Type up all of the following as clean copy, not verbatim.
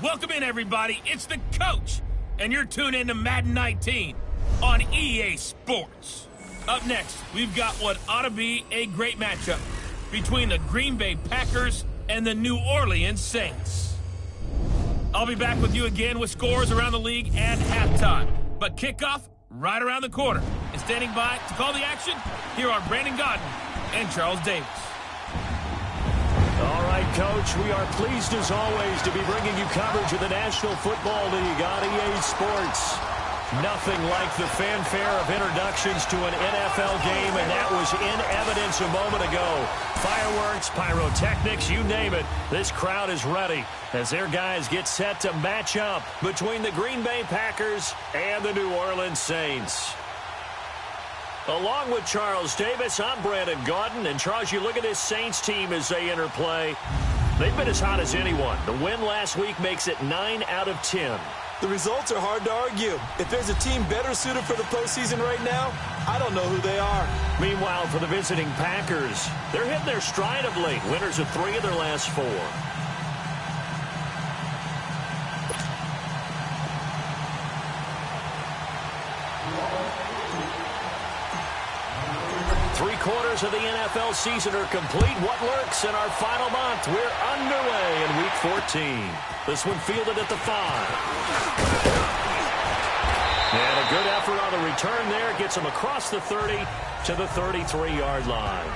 Welcome in, everybody. It's the coach, and you're tuned in to Madden 19 on EA Sports. Up next, we've got what ought to be a great matchup between the Green Bay Packers and the New Orleans Saints. I'll be back with you again with scores around the league at halftime. But kickoff right around the corner. And standing by to call the action, here are Brandon Godden and Charles Davis. All right, Coach, we are pleased as always to be bringing you coverage of the National Football League on EA Sports. Nothing like the fanfare of introductions to an NFL game, and that was in evidence a moment ago. Fireworks, pyrotechnics, you name it. This crowd is ready as their guys get set to match up between the Green Bay Packers and the New Orleans Saints. Along with Charles Davis, I'm Brandon Godden. And, Charles, you look at this Saints team as they interplay. They've been as hot as anyone. The win last week makes it 9 out of 10. The results are hard to argue. If there's a team better suited for the postseason right now, I don't know who they are. Meanwhile, for the visiting Packers, they're hitting their stride of late. Winners of 3 of their last 4. Three-quarters of the NFL season are complete. What lurks in our final month? We're underway in Week 14. This one fielded at the 5. And a good effort on the return there. Gets him across the 30 to the 33-yard line.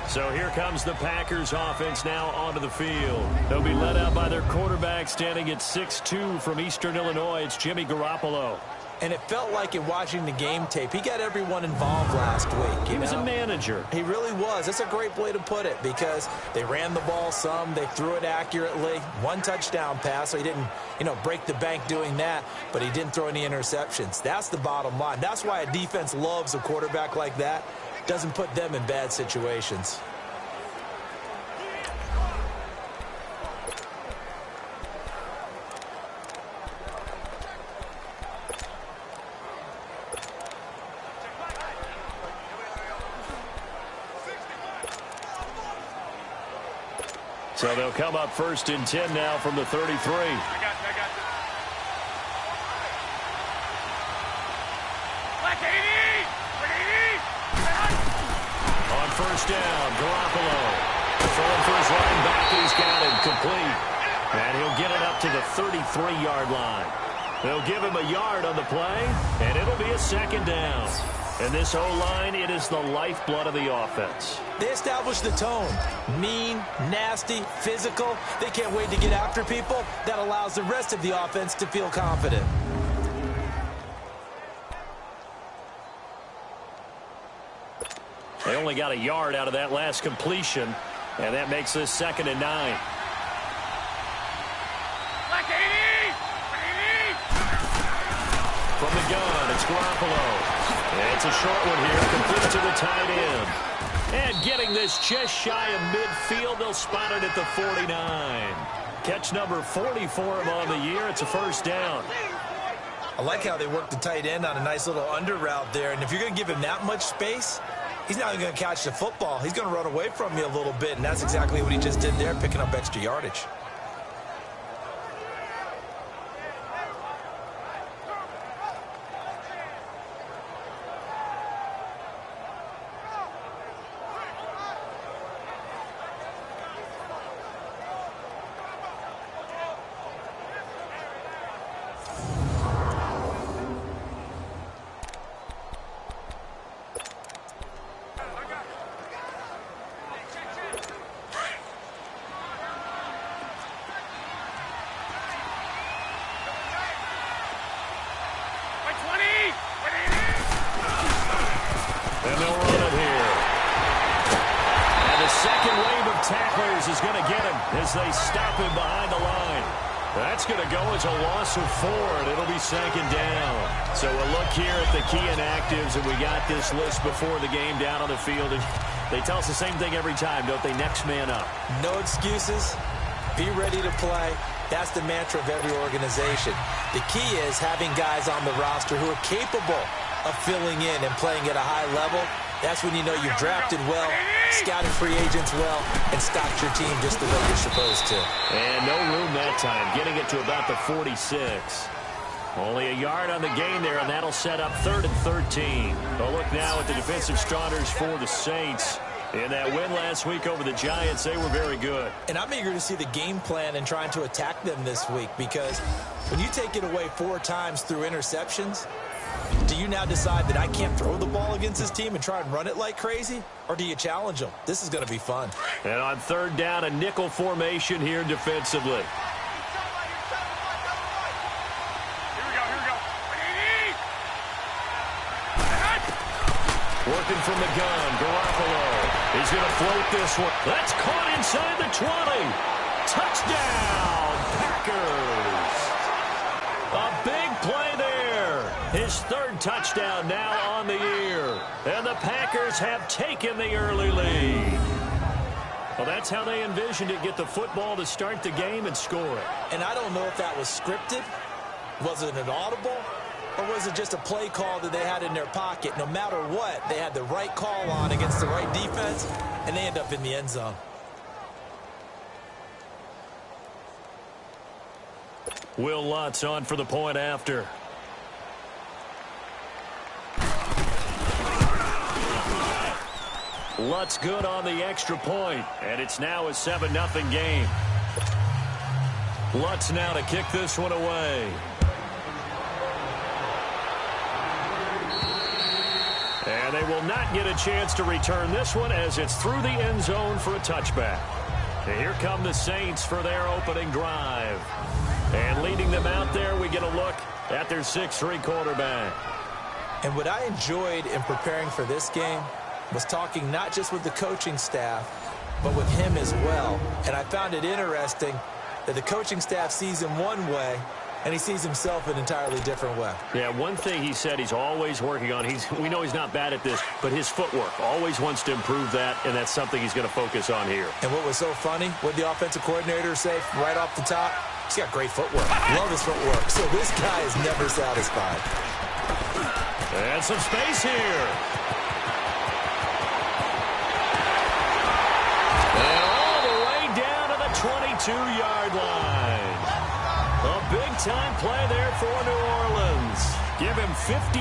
So here comes the Packers offense now onto the field. They'll be led out by their quarterback standing at 6'2" from Eastern Illinois. It's Jimmy Garoppolo. And it felt like in watching the game tape, he got everyone involved last week. He was a manager. He really was. That's a great way to put it because they ran the ball some. They threw it accurately. 1 touchdown pass, so he didn't, break the bank doing that, but he didn't throw any interceptions. That's the bottom line. That's why a defense loves a quarterback like that. Doesn't put them in bad situations. So they'll come up 1st and 10 now from the 33. I got you. Black 80! On 1st down, Garoppolo. Throwing for his line back. He's got it complete. And he'll get it up to the 33-yard line. They'll give him a yard on the play, and it'll be a 2nd down. And this O-line, it is the lifeblood of the offense. They established the tone. Mean, nasty, physical. They can't wait to get after people. That allows the rest of the offense to feel confident. They only got a yard out of that last completion, and that makes this 2nd and 9. Black 80! From the gun, it's Garoppolo. It's a short one here, complete to the tight end. And getting this just shy of midfield, they'll spot it at the 49. Catch number 40 for him on the year. It's a 1st down. I like how they work the tight end on a nice little under route there. And if you're going to give him that much space, he's not even going to catch the football. He's going to run away from you a little bit, and that's exactly what he just did there, picking up extra yardage. Tacklers is going to get him as they stop him behind the line. That's going to go as a loss of 4, and it'll be 2nd down. So a look here at the key inactives, and we got this list before the game down on the field. And they tell us the same thing every time, don't they? Next man up. No excuses. Be ready to play. That's the mantra of every organization. The key is having guys on the roster who are capable of filling in and playing at a high level. That's when you know you've drafted well, scouted free agents well, and stocked your team just the way you're supposed to. And no room that time, getting it to about the 46. Only a yard on the gain there, and that'll set up 3rd and 13. A look now at the defensive starters for the Saints. In that win last week over the Giants, they were very good. And I'm eager to see the game plan and trying to attack them this week, because when you take it away 4 times through interceptions, do you now decide that I can't throw the ball against this team and try and run it like crazy? Or do you challenge them? This is going to be fun. And on 3rd down, a nickel formation here defensively. Working from the gun, Garoppolo. He's going to float this one. That's caught inside the 20. Touchdown, Packers. A big play there. His 3rd touchdown now on the year. And the Packers have taken the early lead. Well, that's how they envisioned it, get the football to start the game and score it. And I don't know if that was scripted. Was it an audible? Or was it just a play call that they had in their pocket? No matter what, they had the right call on against the right defense, and they end up in the end zone. Will Lutz on for the point after. Lutz good on the extra point, and it's now a 7-0 game. Lutz now to kick this one away. And they will not get a chance to return this one as it's through the end zone for a touchback. And here come the Saints for their opening drive. And leading them out there, we get a look at their 6'3" quarterback. And what I enjoyed in preparing for this game was talking not just with the coaching staff, but with him as well. And I found it interesting that the coaching staff sees him one way, and he sees himself an entirely different way. Yeah, one thing he said he's always working on, we know he's not bad at this, but his footwork, always wants to improve that, and that's something he's going to focus on here. And what was so funny, what the offensive coordinator say right off the top, he's got great footwork. Love his footwork. So this guy is never satisfied. And some space here. And all the way down to the 22-yard line. A big-time play there for New Orleans. Give him 53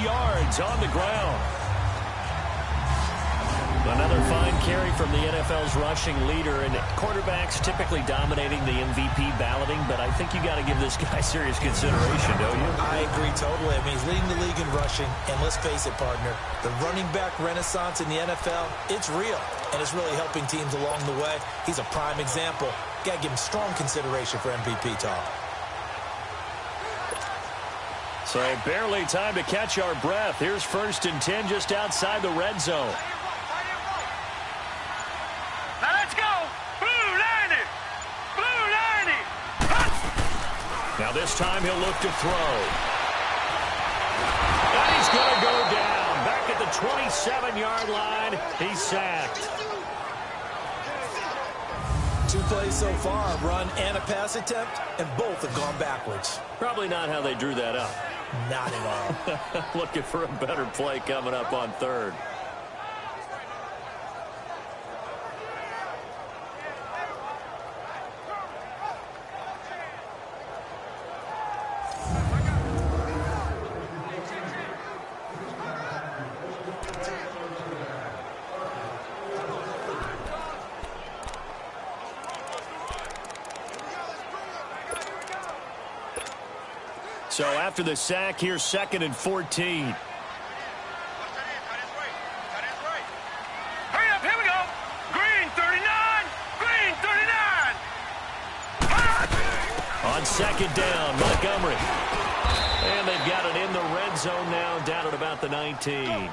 yards on the ground. Another fine carry from the NFL's rushing leader, and quarterbacks typically dominating the MVP balloting, but I think you got to give this guy serious consideration, don't you? I agree totally. I mean, he's leading the league in rushing, and let's face it, partner, the running back renaissance in the NFL, it's real, and it's really helping teams along the way. He's a prime example. Got to give him strong consideration for MVP talk. So barely time to catch our breath. Here's 1st and 10 just outside the red zone. Now let's go. Blue 90. Blue 90. Now this time he'll look to throw. And he's going to go down. Back at the 27-yard line. He's sacked. 2 plays so far, a run and a pass attempt, and both have gone backwards. Probably not how they drew that up. Not at all. Looking for a better play coming up on 3rd. So after the sack, here's 2nd and 14. Hurry up, here we go. Green 39. Green 39. On 2nd down, Montgomery. And they've got it in the red zone now, down at about the 19.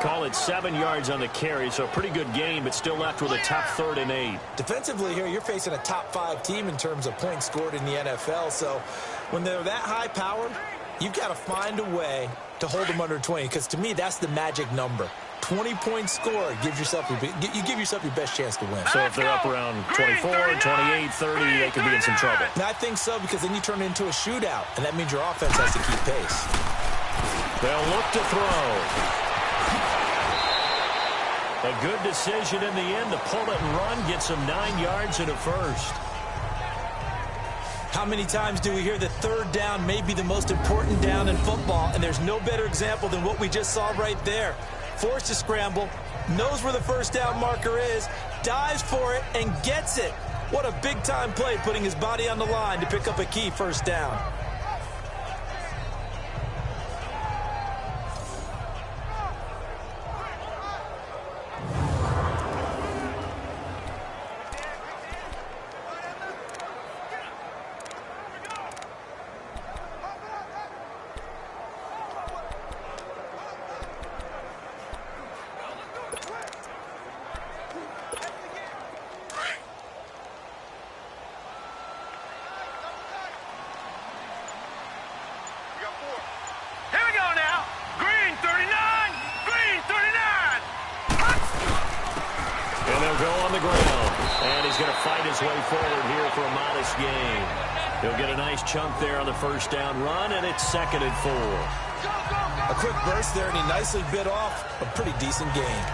Call it 7 yards on the carry, so a pretty good game, but still left with a top 3rd and 8. Defensively here, you're facing a top 5 team in terms of points scored in the NFL, so when they're that high-powered, you've got to find a way to hold them under 20, because to me, that's the magic number. 20-point score, you give yourself your best chance to win. So if they're up around 24, 28, 30, they could be in some trouble. And I think so, because then you turn it into a shootout, and that means your offense has to keep pace. They'll look to throw. A good decision in the end to pull it and run, get some 9 yards and a first. How many times do we hear that third down may be the most important down in football, and there's no better example than what we just saw right there. Forced to scramble, knows where the first down marker is, dives for it, and gets it. What a big-time play, putting his body on the line to pick up a key first down. He'll get a nice chunk there on the first down run, and it's 2nd and 4. A quick burst there, and he nicely bit off a pretty decent gain.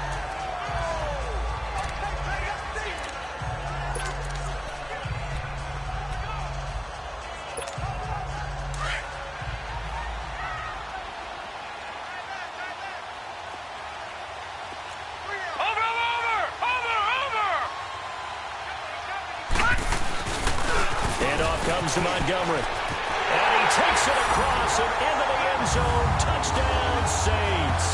To Montgomery. And he takes it across and into the end zone. Touchdown, Saints.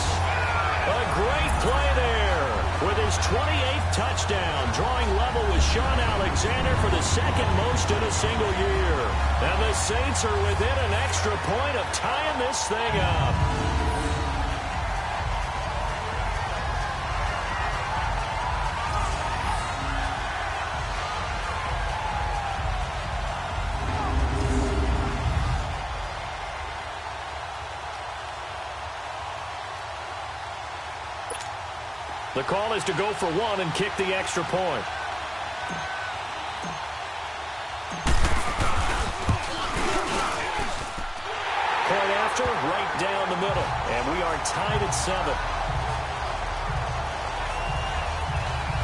A great play there with his 28th touchdown, drawing level with Sean Alexander for the 2nd most in a single year. And the Saints are within an extra point of tying this thing up. The call is to go for 1 and kick the extra point. Point after, right down the middle. And we are tied at 7.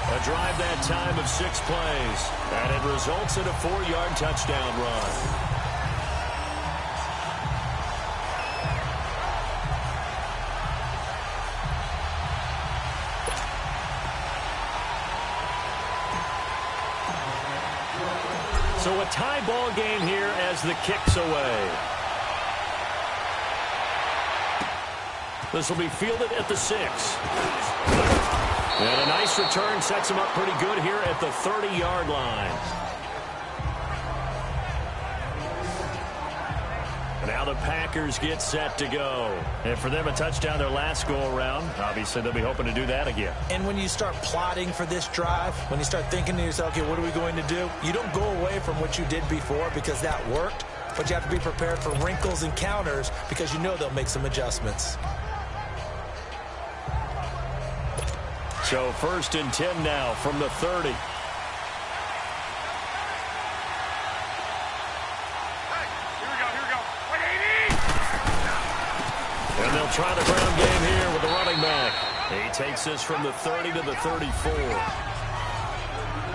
A drive that time of 6 plays. And it results in a 4-yard touchdown run. So a tie ball game here as the kick's away. This will be fielded at the 6. And a nice return sets him up pretty good here at the 30-yard line. Now the Packers get set to go. And for them, a touchdown their last go-around. Obviously, they'll be hoping to do that again. And when you start plotting for this drive, when you start thinking to yourself, okay, what are we going to do? You don't go away from what you did before because that worked, but you have to be prepared for wrinkles and counters because you know they'll make some adjustments. So 1st and 10 now from the 30. And they'll try the ground game here with the running back. He takes this from the 30 to the 34.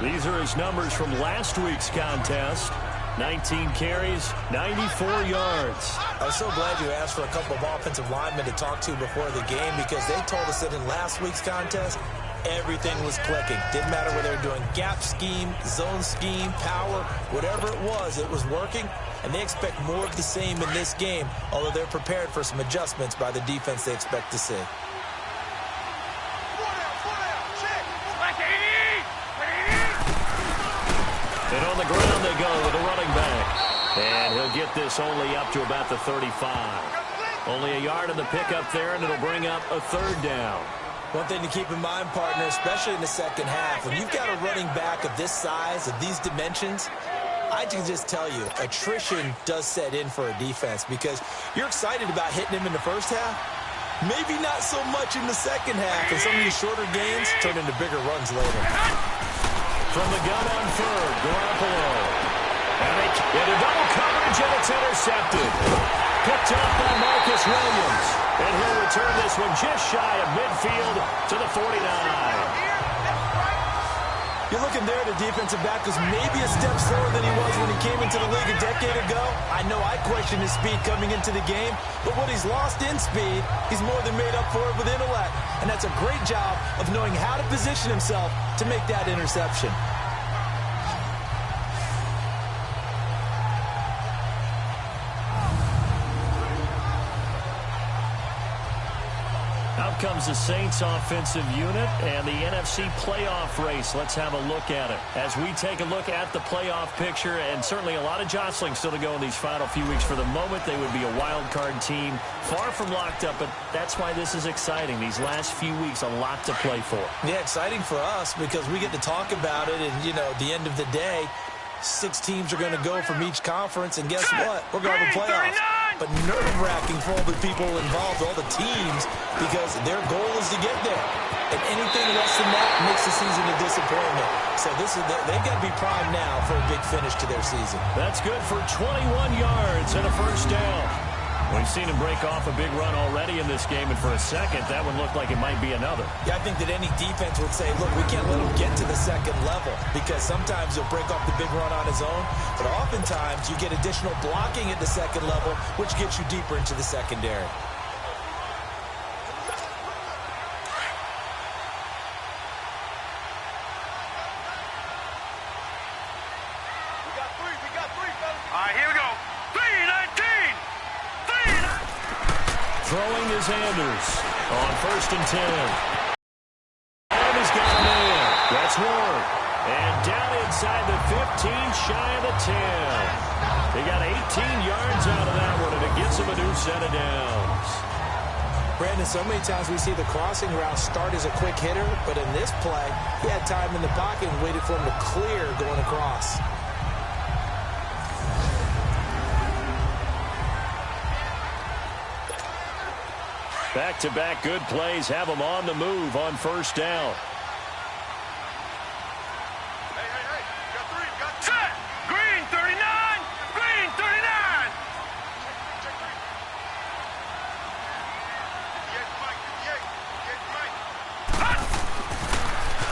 These are his numbers from last week's contest. 19 carries, 94 yards. I was so glad you asked for a couple of offensive linemen to talk to before the game because they told us that in last week's contest, everything was clicking. Didn't matter whether they were doing gap scheme, zone scheme, power, whatever it was working. And they expect more of the same in this game, although they're prepared for some adjustments by the defense they expect to see. And on the ground they go with a running back. And he'll get this only up to about the 35. Only a yard in the pickup there, and it'll bring up a 3rd down. One thing to keep in mind, partner, especially in the second half, when you've got a running back of this size, of these dimensions, I can just tell you, attrition does set in for a defense because you're excited about hitting him in the first half. Maybe not so much in the second half, and some of these shorter gains turn into bigger runs later. From the gun on 3rd, Garoppolo. And into double coverage, and it's intercepted. picked up by Marcus Williams. And he'll return this one just shy of midfield to the 49. You're looking there, the defensive back was maybe a step slower than he was when he came into the league a decade ago. I know I questioned his speed coming into the game, but what he's lost in speed, he's more than made up for it with intellect. And that's a great job of knowing how to position himself to make that interception. Out comes the Saints offensive unit and the NFC playoff race. Let's have a look at it. As we take a look at the playoff picture, and certainly a lot of jostling still to go in these final few weeks. For the moment, they would be a wild card team, far from locked up, but that's why this is exciting. These last few weeks, a lot to play for. Yeah, exciting for us because we get to talk about it, and, you know, at the end of the day, 6 teams are going to go from each conference, and guess what? We're going to have a playoff. But nerve-wracking for all the people involved, all the teams, because their goal is to get there. And anything less than that makes the season a disappointment. So they've got to be primed now for a big finish to their season. That's good for 21 yards and a first down. We've seen him break off a big run already in this game, and for a second, that one looked like it might be another. Yeah, I think that any defense would say, look, we can't let him get to the second level, because sometimes he'll break off the big run on his own, but oftentimes you get additional blocking at the second level, which gets you deeper into the secondary. All right, here we go. 3-19. Throwing is Anders on 1st and 10. And he's got him in. That's Ward. And down inside the 15, shy of the 10. They got 18 yards out of that one, and it gets him a new set of downs. Brandon, so many times we see the crossing route start as a quick hitter, but in this play, he had time in the pocket and waited for him to clear going across. Back-to-back good plays have them on the move on 1st down. Hey. Got 3. Got set. Green 39. Green 39.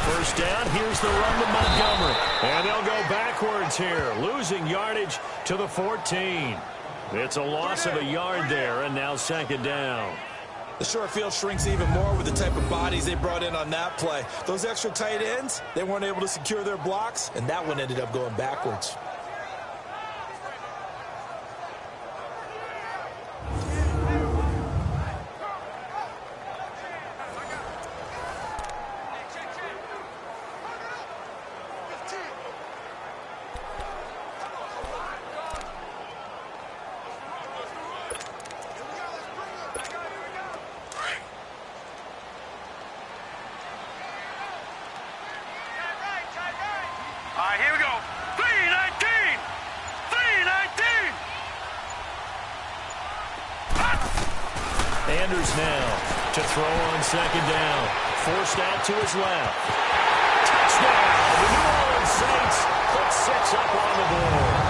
First down, here's the run to Montgomery. And they'll go backwards here, losing yardage to the 14. It's a loss of a yard there, and now 2nd down. The short field shrinks even more with the type of bodies they brought in on that play. Those extra tight ends, they weren't able to secure their blocks, and that one ended up going backwards. All right, here we go. 3-19. 3-19. Anders now to throw on 2nd down. Forced out to his left. Touchdown! The New Orleans Saints put 6 up on the board.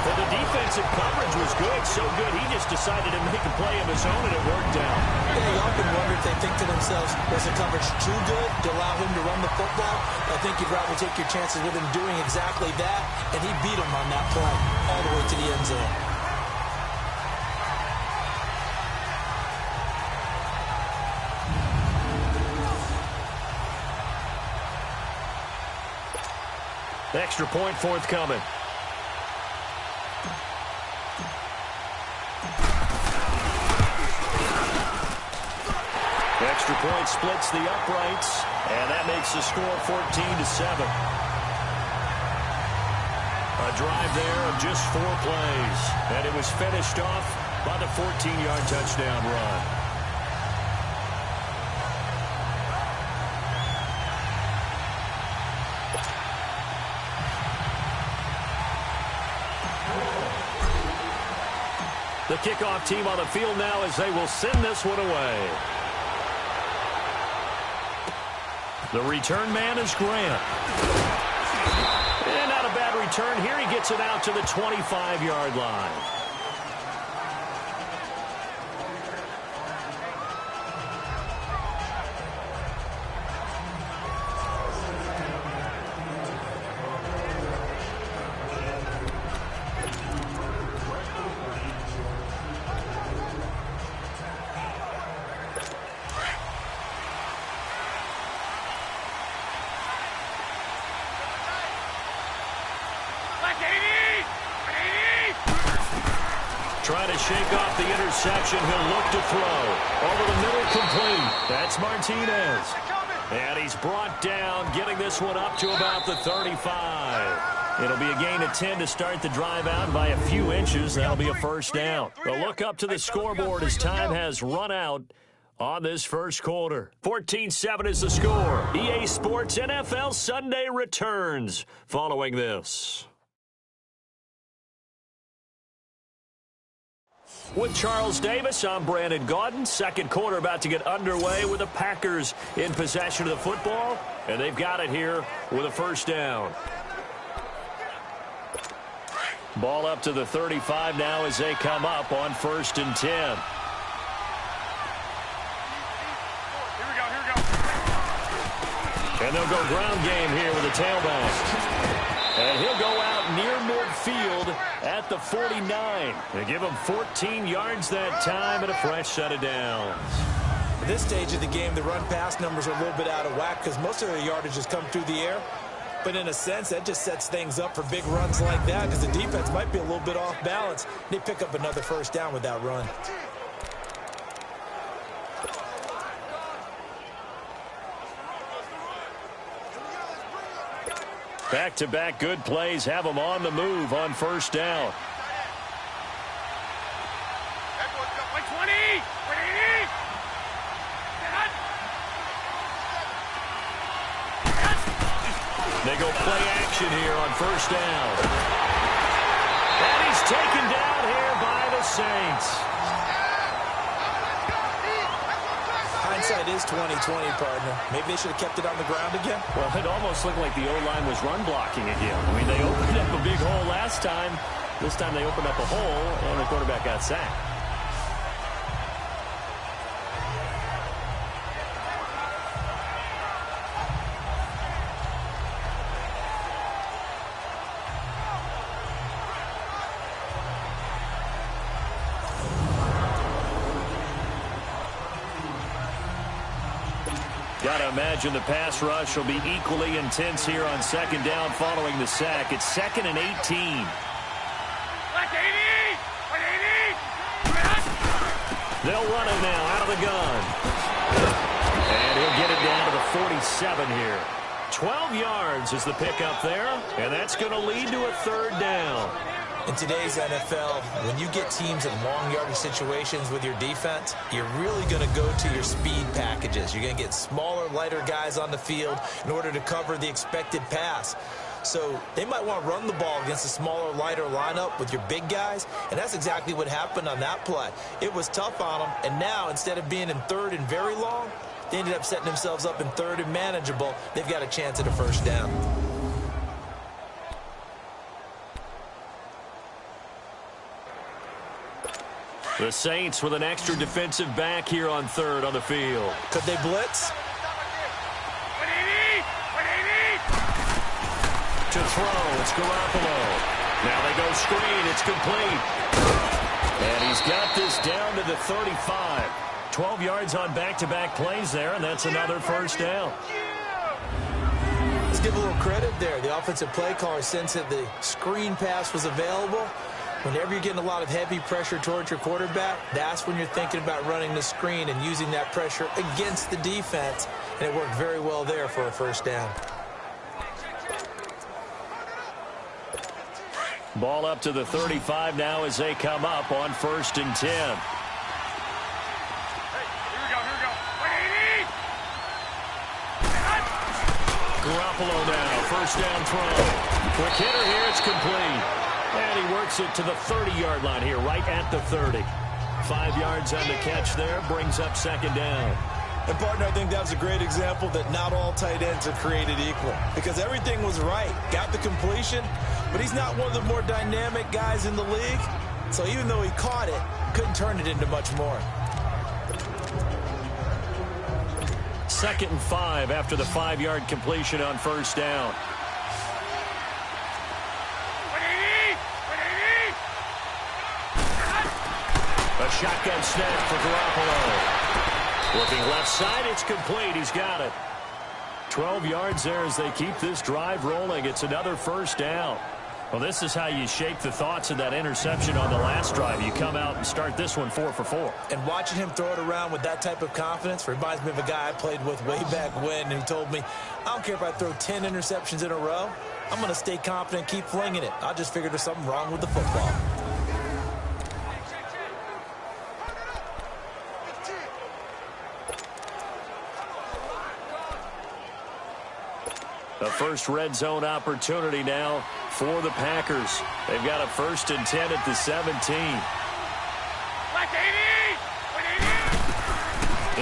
But the defensive coverage was good, so good he just decided to make a play of his own, and it worked out. Yeah, you often wonder if they think to themselves, was the coverage too good to allow him to run the football? I think you'd rather take your chances with him doing exactly that, and he beat him on that play all the way to the end zone. Extra point forthcoming. Extra point splits the uprights, and that makes the score 14-7. A drive there of just 4 plays, and it was finished off by the 14-yard touchdown run. The kickoff team on the field now as they will send this one away. The return man is Grant. And not a bad return here. He gets it out to the 25-yard line. Trying to shake off the interception. He'll look to throw. Over the middle, complete. That's Martinez. And he's brought down, getting this one up to about the 35. It'll be a gain of 10 to start the drive out by a few inches. That'll be a first down. A look up to the scoreboard as time has run out on this first quarter. 14-7 is the score. EA Sports NFL Sunday returns following this. With Charles Davis, I'm Brandon Gaudin. Second quarter about to get underway with the Packers in possession of the football. And they've got it here with a first down. Ball up to the 35 now as they come up on 1st and 10. Here we go. And they'll go ground game here with a tailback. And he'll go out near midfield at the 49. They give him 14 yards that time and a fresh set of downs. At this stage of the game, the run-pass numbers are a little bit out of whack because most of their yardage has come through the air. But in a sense, that just sets things up for big runs like that because the defense might be a little bit off balance. They pick up another first down with that run. Back-to-back good plays have them on the move on first down. Like 20! They go play action here on first down. And he's taken down here by the Saints. Hindsight is 20/20, partner. Maybe they should have kept it on the ground again. Well, it almost looked like the O-line was run blocking again. I mean, they opened up a big hole last time. This time they opened up a hole, and the quarterback got sacked. Gotta imagine the pass rush will be equally intense here on second down following the sack. It's 2nd and 18. They'll run it now out of the gun. And he'll get it down to the 47 here. 12 yards is the pickup there, and that's going to lead to a third down. In today's NFL, when you get teams in long yardage situations with your defense, you're really going to go to your speed packages. You're going to get smaller, lighter guys on the field in order to cover the expected pass. So they might want to run the ball against a smaller, lighter lineup with your big guys, and that's exactly what happened on that play. It was tough on them, and now instead of being in 3rd and very long, they ended up setting themselves up in 3rd and manageable. They've got a chance at a first down. The Saints with an extra defensive back here on 3rd on the field. Could they blitz? To throw, it's Garoppolo. Now they go screen, it's complete. And he's got this down to the 35. 12 yards on back-to-back plays there, and that's another first down. Let's give a little credit there. The offensive play caller sensed that the screen pass was available. Whenever you're getting a lot of heavy pressure towards your quarterback, that's when you're thinking about running the screen and using that pressure against the defense. And it worked very well there for a first down. Ball up to the 35 now as they come up on 1st and 10. Here we go. Garoppolo now, first down throw. Quick hitter here, it's complete. And he works it to the 30-yard line here, right at the 30. 5 yards on the catch there, brings up second down. And, partner, I think that was a great example that not all tight ends are created equal. Because everything was right. Got the completion, but he's not one of the more dynamic guys in the league. So even though he caught it, couldn't turn it into much more. 2nd and 5 after the 5-yard completion on first down. A shotgun snap for Garoppolo. Looking left side, it's complete. He's got it. 12 yards there as they keep this drive rolling. It's another first down. Well, this is how you shape the thoughts of that interception on the last drive. You come out and start this one 4 for 4. And watching him throw it around with that type of confidence reminds me of a guy I played with way back when who told me, I don't care if I throw 10 interceptions in a row. I'm going to stay confident and keep flinging it. I just figured there's something wrong with the football. The first red zone opportunity now for the Packers. They've got a 1st and 10 at the 17.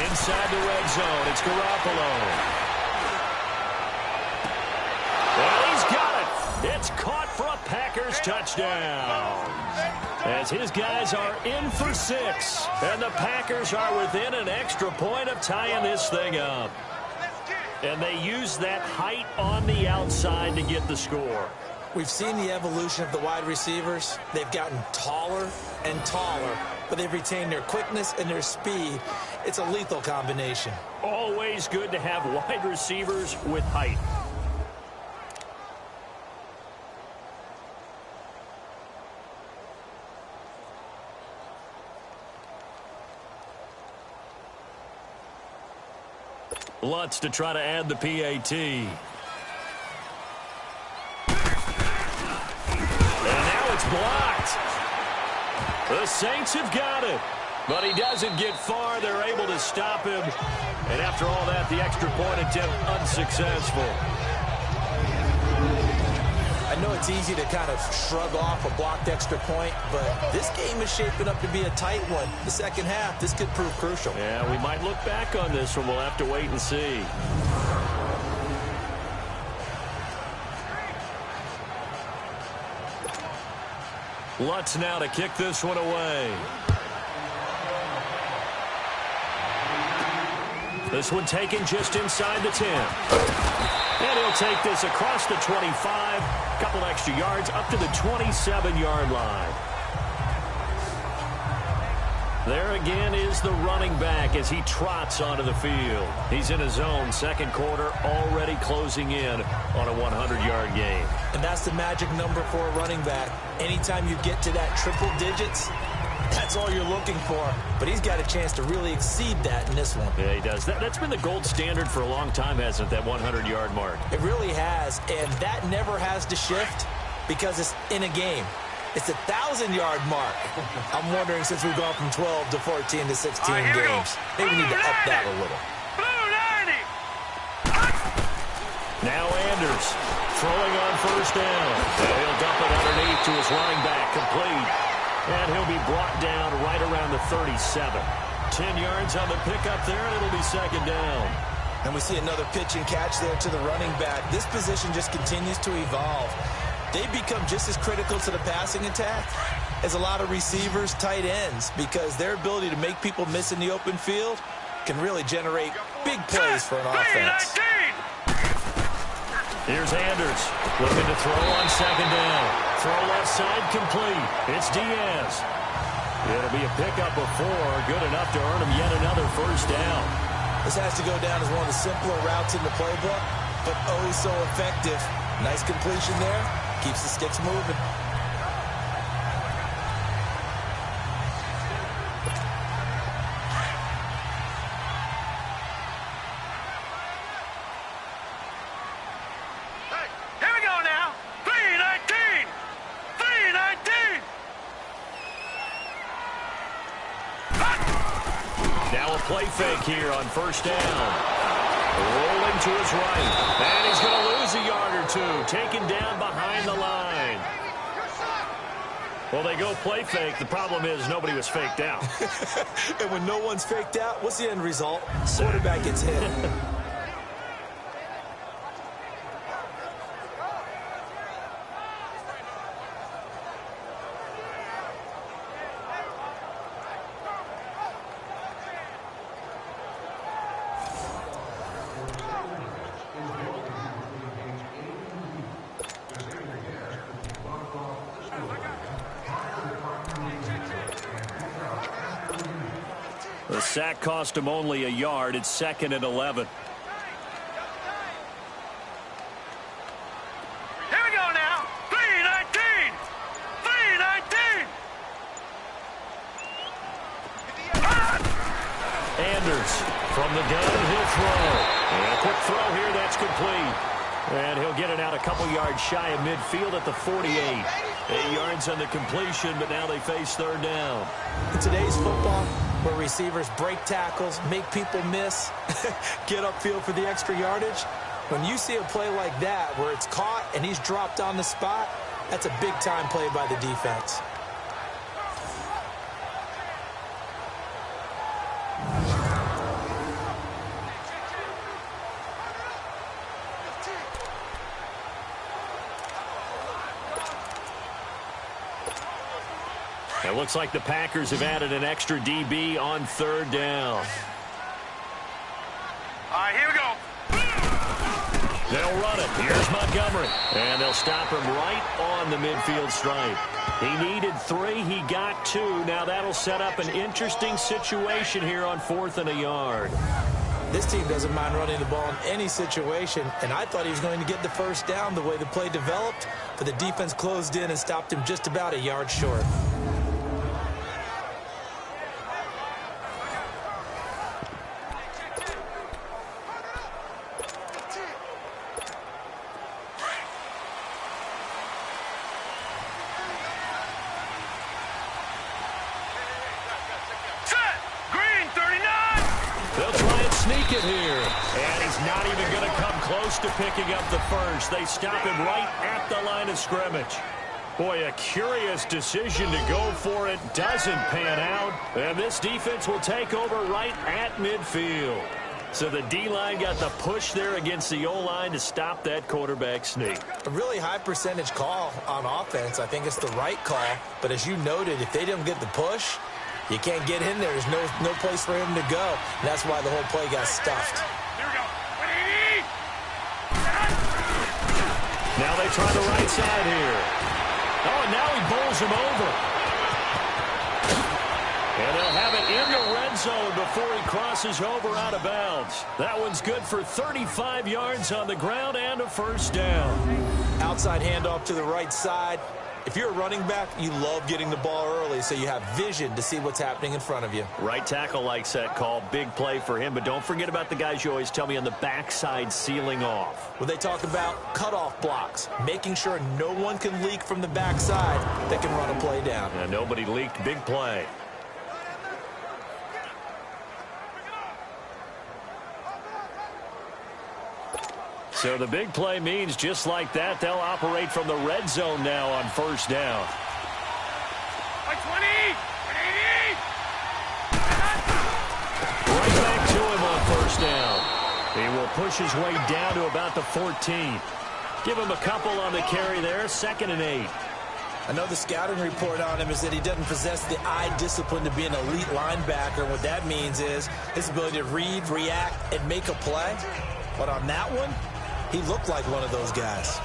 Inside the red zone, it's Garoppolo. Well, he's got it. It's caught for a Packers touchdown. As his guys are in for 6. And the Packers are within an extra point of tying this thing up. And they use that height on the outside to get the score. We've seen the evolution of the wide receivers. They've gotten taller and taller, but they've retained their quickness and their speed. It's a lethal combination. Always good to have wide receivers with height. Lutz to try to add the PAT. And now it's blocked. The Saints have got it. But he doesn't get far. They're able to stop him. And after all that, the extra point attempt unsuccessful. I know it's easy to kind of shrug off a blocked extra point, but this game is shaping up to be a tight one. The second half, this could prove crucial. Yeah, we might look back on this one. We'll have to wait and see. Lutz now to kick this one away. This one taken just inside the 10. And he'll take this across the 25. Couple extra yards up to the 27-yard line. There again is the running back as he trots onto the field. He's in his zone, second quarter, already closing in on a 100-yard game. And that's the magic number for a running back. Anytime you get to that triple digits, that's all you're looking for. But he's got a chance to really exceed that in this one. Yeah, he does. That's been the gold standard for a long time, hasn't it, that 100-yard mark? It really has, and that never has to shift because it's in a game. It's a 1,000-yard mark. I'm wondering, since we've gone from 12 to 14 to 16 games, maybe we need to up that a little. Now Anders throwing on first down. And he'll dump it underneath to his running back, complete. And he'll be brought down right around the 37. 10 yards on the pickup there, and it'll be second down. And we see another pitch and catch there to the running back. This position just continues to evolve. They become just as critical to the passing attack as a lot of receivers, tight ends, because their ability to make people miss in the open field can really generate big plays for an offense. Here's Anders looking to throw on second down. Throw left side complete. It's Diaz. It'll be a pickup of 4, good enough to earn him yet another first down. This has to go down as one of the simpler routes in the playbook, but oh so effective. Nice completion there. Keeps the sticks moving. Hey, here we go now. 319. 319. Now a play fake here on first down. Rolling to his right. And he's going to lose a yard or two. Taken down behind the line. Well, they go play fake. The problem is nobody was faked out. And when no one's faked out, what's the end result? Quarterback gets hit. The sack cost him only a yard. It's second and 11. Here we go now. 319. Looks from the gun, he'll throw. And a quick throw here, that's complete. And he'll get it out a couple yards shy of midfield at the 48. 8 yards on the completion, but now they face third down. In today's football, where receivers break tackles, make people miss, get upfield for the extra yardage, when you see a play like that where it's caught and he's dropped on the spot, that's a big-time play by the defense. It looks like the Packers have added an extra DB on third down. All right, here we go. They'll run it. Here's Montgomery. And they'll stop him right on the midfield stripe. He needed 3. He got 2. Now that'll set up an interesting situation here on 4th and a yard. This team doesn't mind running the ball in any situation, and I thought he was going to get the first down the way the play developed, but the defense closed in and stopped him just about a yard short. Sneak it here. And he's not even going to come close to picking up the first. They stop him right at the line of scrimmage. Boy, a curious decision to go for it. Doesn't pan out. And this defense will take over right at midfield. So the D-line got the push there against the O-line to stop that quarterback sneak. A really high percentage call on offense. I think it's the right call. But as you noted, if they didn't get the push, you can't get in there. There's no place for him to go. And that's why the whole play got stuffed. Here we go. Now they try the right side here. Oh, and now he bowls him over. And they'll have it in the red zone before he crosses over out of bounds. That one's good for 35 yards on the ground and a first down. Outside handoff to the right side. If you're a running back, you love getting the ball early so you have vision to see what's happening in front of you. Right tackle likes that call. Big play for him, but don't forget about the guys you always tell me on the backside sealing off. Well, they talk about cutoff blocks, making sure no one can leak from the backside that can run a play down. And nobody leaked. Big play. So the big play means just like that, they'll operate from the red zone now on first down. 20, 80. Right back to him on first down. He will push his way down to about the 14. Give him a couple on the carry there, 2nd and 8. I know the scouting report on him is that he doesn't possess the eye discipline to be an elite linebacker. What that means is his ability to read, react, and make a play. But on that one, he looked like one of those guys.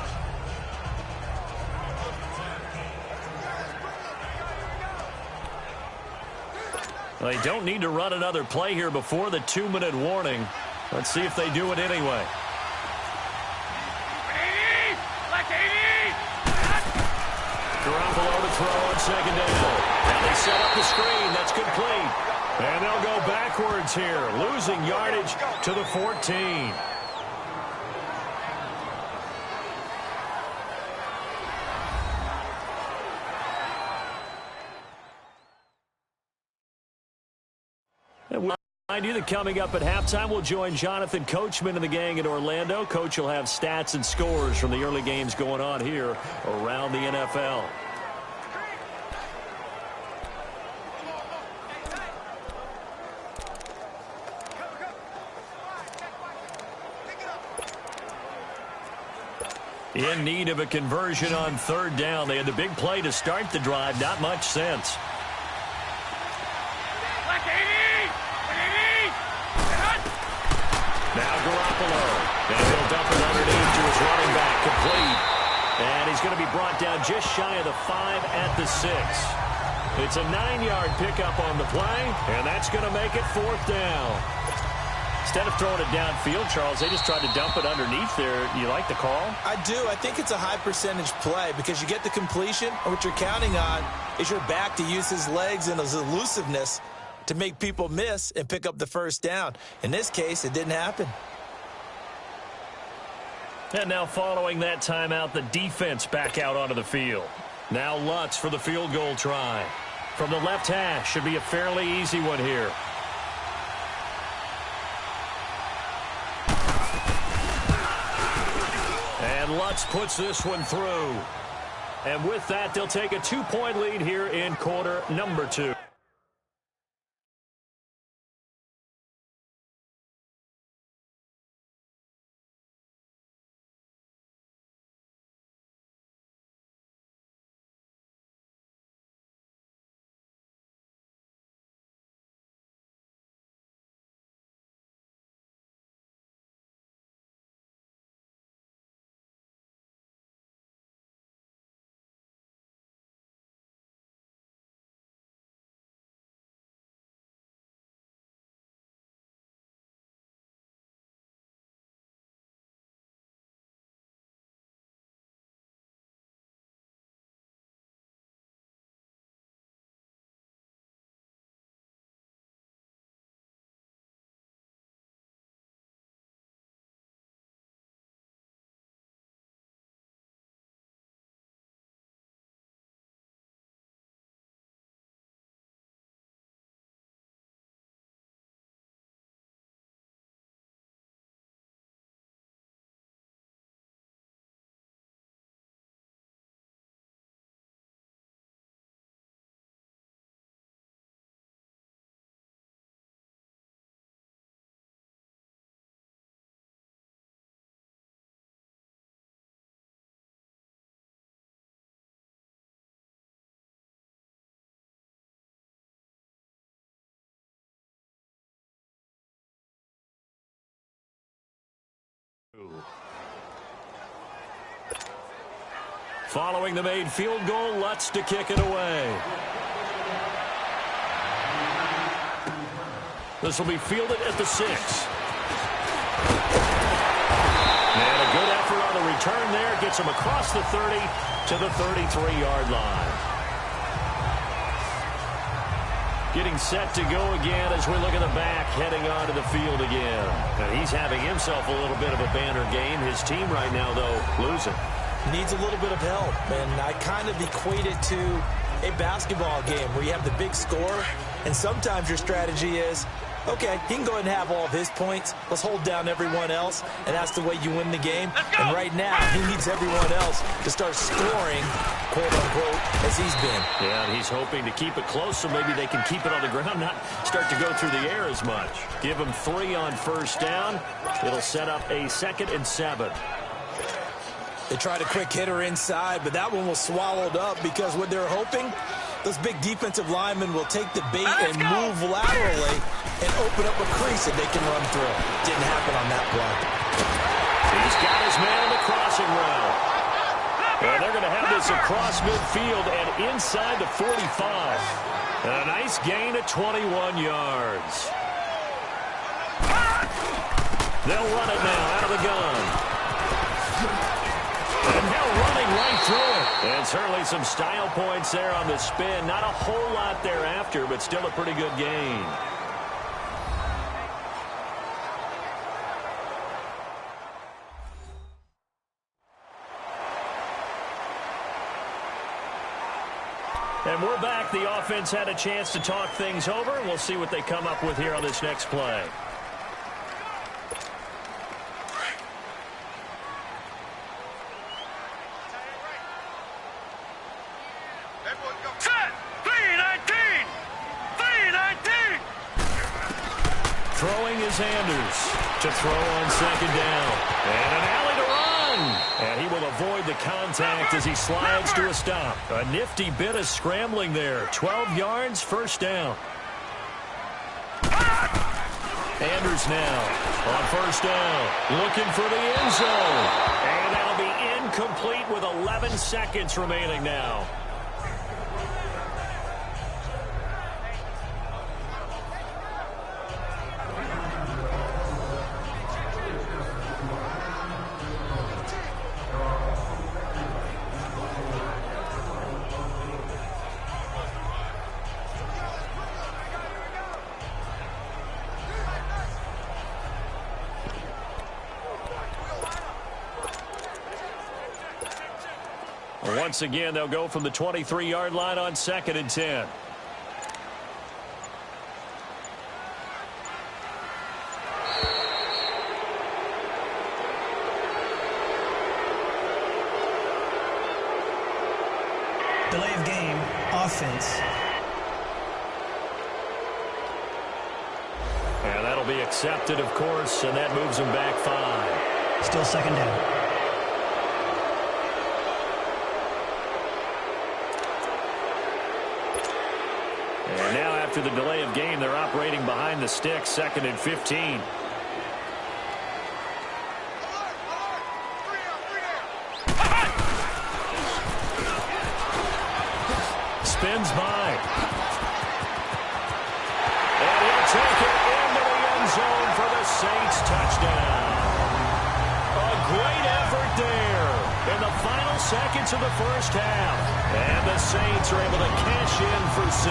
Well, they don't need to run another play here before the 2-minute warning. Let's see if they do it anyway. 80. Like 80. Garoppolo to throw on 2nd down. And they set up the screen. That's complete. And they'll go backwards here, losing yardage to the 14. Remind you that coming up at halftime, we'll join Jonathan Coachman and the gang in Orlando. Coach will have stats and scores from the early games going on here around the NFL. In need of a conversion on 3rd down. They had the big play to start the drive. Not much sense. Now Garoppolo. And he'll dump it underneath to his running back. Complete. And he's going to be brought down just shy of the 5 at the 6. It's a 9-yard pickup on the play, and that's going to make it 4th down. Instead of throwing it downfield, Charles, they just tried to dump it underneath there. You like the call? I do. I think it's a high percentage play because you get the completion, and what you're counting on is your back to use his legs and his elusiveness to make people miss and pick up the first down. In this case, it didn't happen. And now following that timeout, the defense back out onto the field. Now Lutz for the field goal try. From the left hash, should be a fairly easy one here. And Lutz puts this one through. And with that, they'll take a 2-point lead here in quarter number 2. Following the made field goal, Lutz to kick it away. This will be fielded at the 6. And a good effort on the return there. Gets him across the 30 to the 33-yard line. Getting set to go again as we look at the back, heading onto the field again. And he's having himself a little bit of a banner game. His team right now, though, losing. Needs a little bit of help, and I kind of equate it to a basketball game where you have the big score, and sometimes your strategy is, okay, he can go ahead and have all of his points. Let's hold down everyone else, and that's the way you win the game. And right now, he needs everyone else to start scoring, quote-unquote, as he's been. Yeah, and he's hoping to keep it close so maybe they can keep it on the ground, not start to go through the air as much. Give him 3 on first down. It'll set up a 2nd and 7. They tried a quick hitter inside, but that one was swallowed up because what they're hoping, those big defensive linemen will take the bait and move laterally and open up a crease that they can run through. Didn't happen on that play. He's got his man in the crossing route. And they're going to have this across midfield and inside the 45. And a nice gain of 21 yards. They'll run it now out of the gun. And now running right through it. And certainly some style points there on the spin. Not a whole lot thereafter, but still a pretty good gain. And we're back. The offense had a chance to talk things over. We'll see what they come up with here on this next play. Throwing is Anders to throw on 2nd down. And an alley to run. And he will avoid the contact as he slides to a stop. A nifty bit of scrambling there. 12 yards, 1st down. Anders now on 1st down. Looking for the end zone. And that'll be incomplete with 11 seconds remaining now. Once again, they'll go from the 23-yard line on 2nd and 10. Delay of game, offense. And that'll be accepted, of course, and that moves them back 5. Still 2nd down. And now after the delay of game, they're operating behind the stick, 2nd and 15. Spins by. And he'll take it into the end zone for the Saints touchdown. A great effort there in the final seconds of the first half. And the Saints are able to cash in for 6.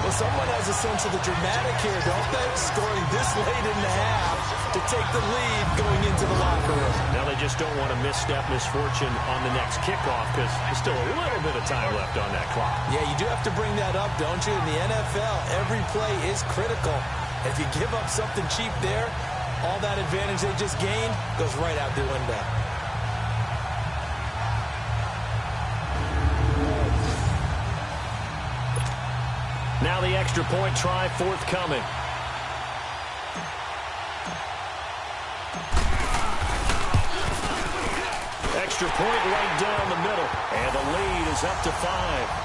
Well, someone has a sense of the dramatic here, don't they? Scoring this late in the half to take the lead going into the locker room. Now they just don't want to misstep misfortune on the next kickoff because there's still a little bit of time left on that clock. Yeah, you do have to bring that up, don't you? In the NFL, every play is critical. If you give up something cheap there, all that advantage they just gained goes right out the window. Now the extra point try forthcoming. Extra point right down the middle. And the lead is up to 5.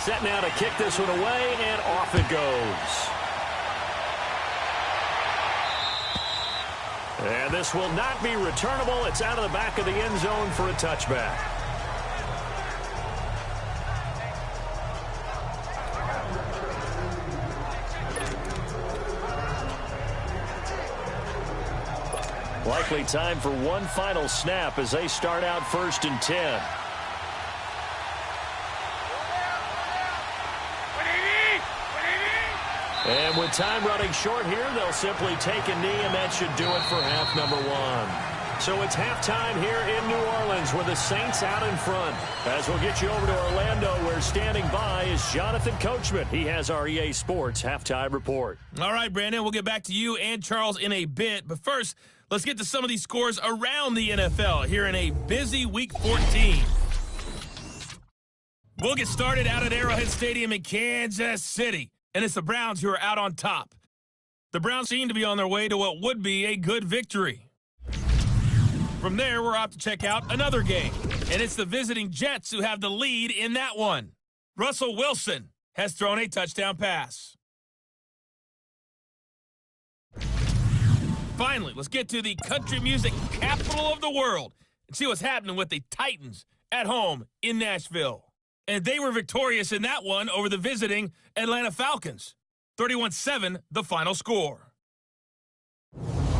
Set now to kick this one away, and off it goes. And this will not be returnable. It's out of the back of the end zone for a touchback. Likely time for one final snap as they start out 1st and 10. And with time running short here, they'll simply take a knee, and that should do it for half number 1. So it's halftime here in New Orleans with the Saints out in front. As we'll get you over to Orlando, where standing by is Jonathan Coachman. He has our EA Sports halftime report. All right, Brandon, we'll get back to you and Charles in a bit. But first, let's get to some of these scores around the NFL here in a busy Week 14. We'll get started out at Arrowhead Stadium in Kansas City. And it's the Browns who are out on top. The Browns seem to be on their way to what would be a good victory. From there, we're off to check out another game. And it's the visiting Jets who have the lead in that one. Russell Wilson has thrown a touchdown pass. Finally, let's get to the country music capital of the world and see what's happening with the Titans at home in Nashville. And they were victorious in that one over the visiting Atlanta Falcons. 31-7, the final score.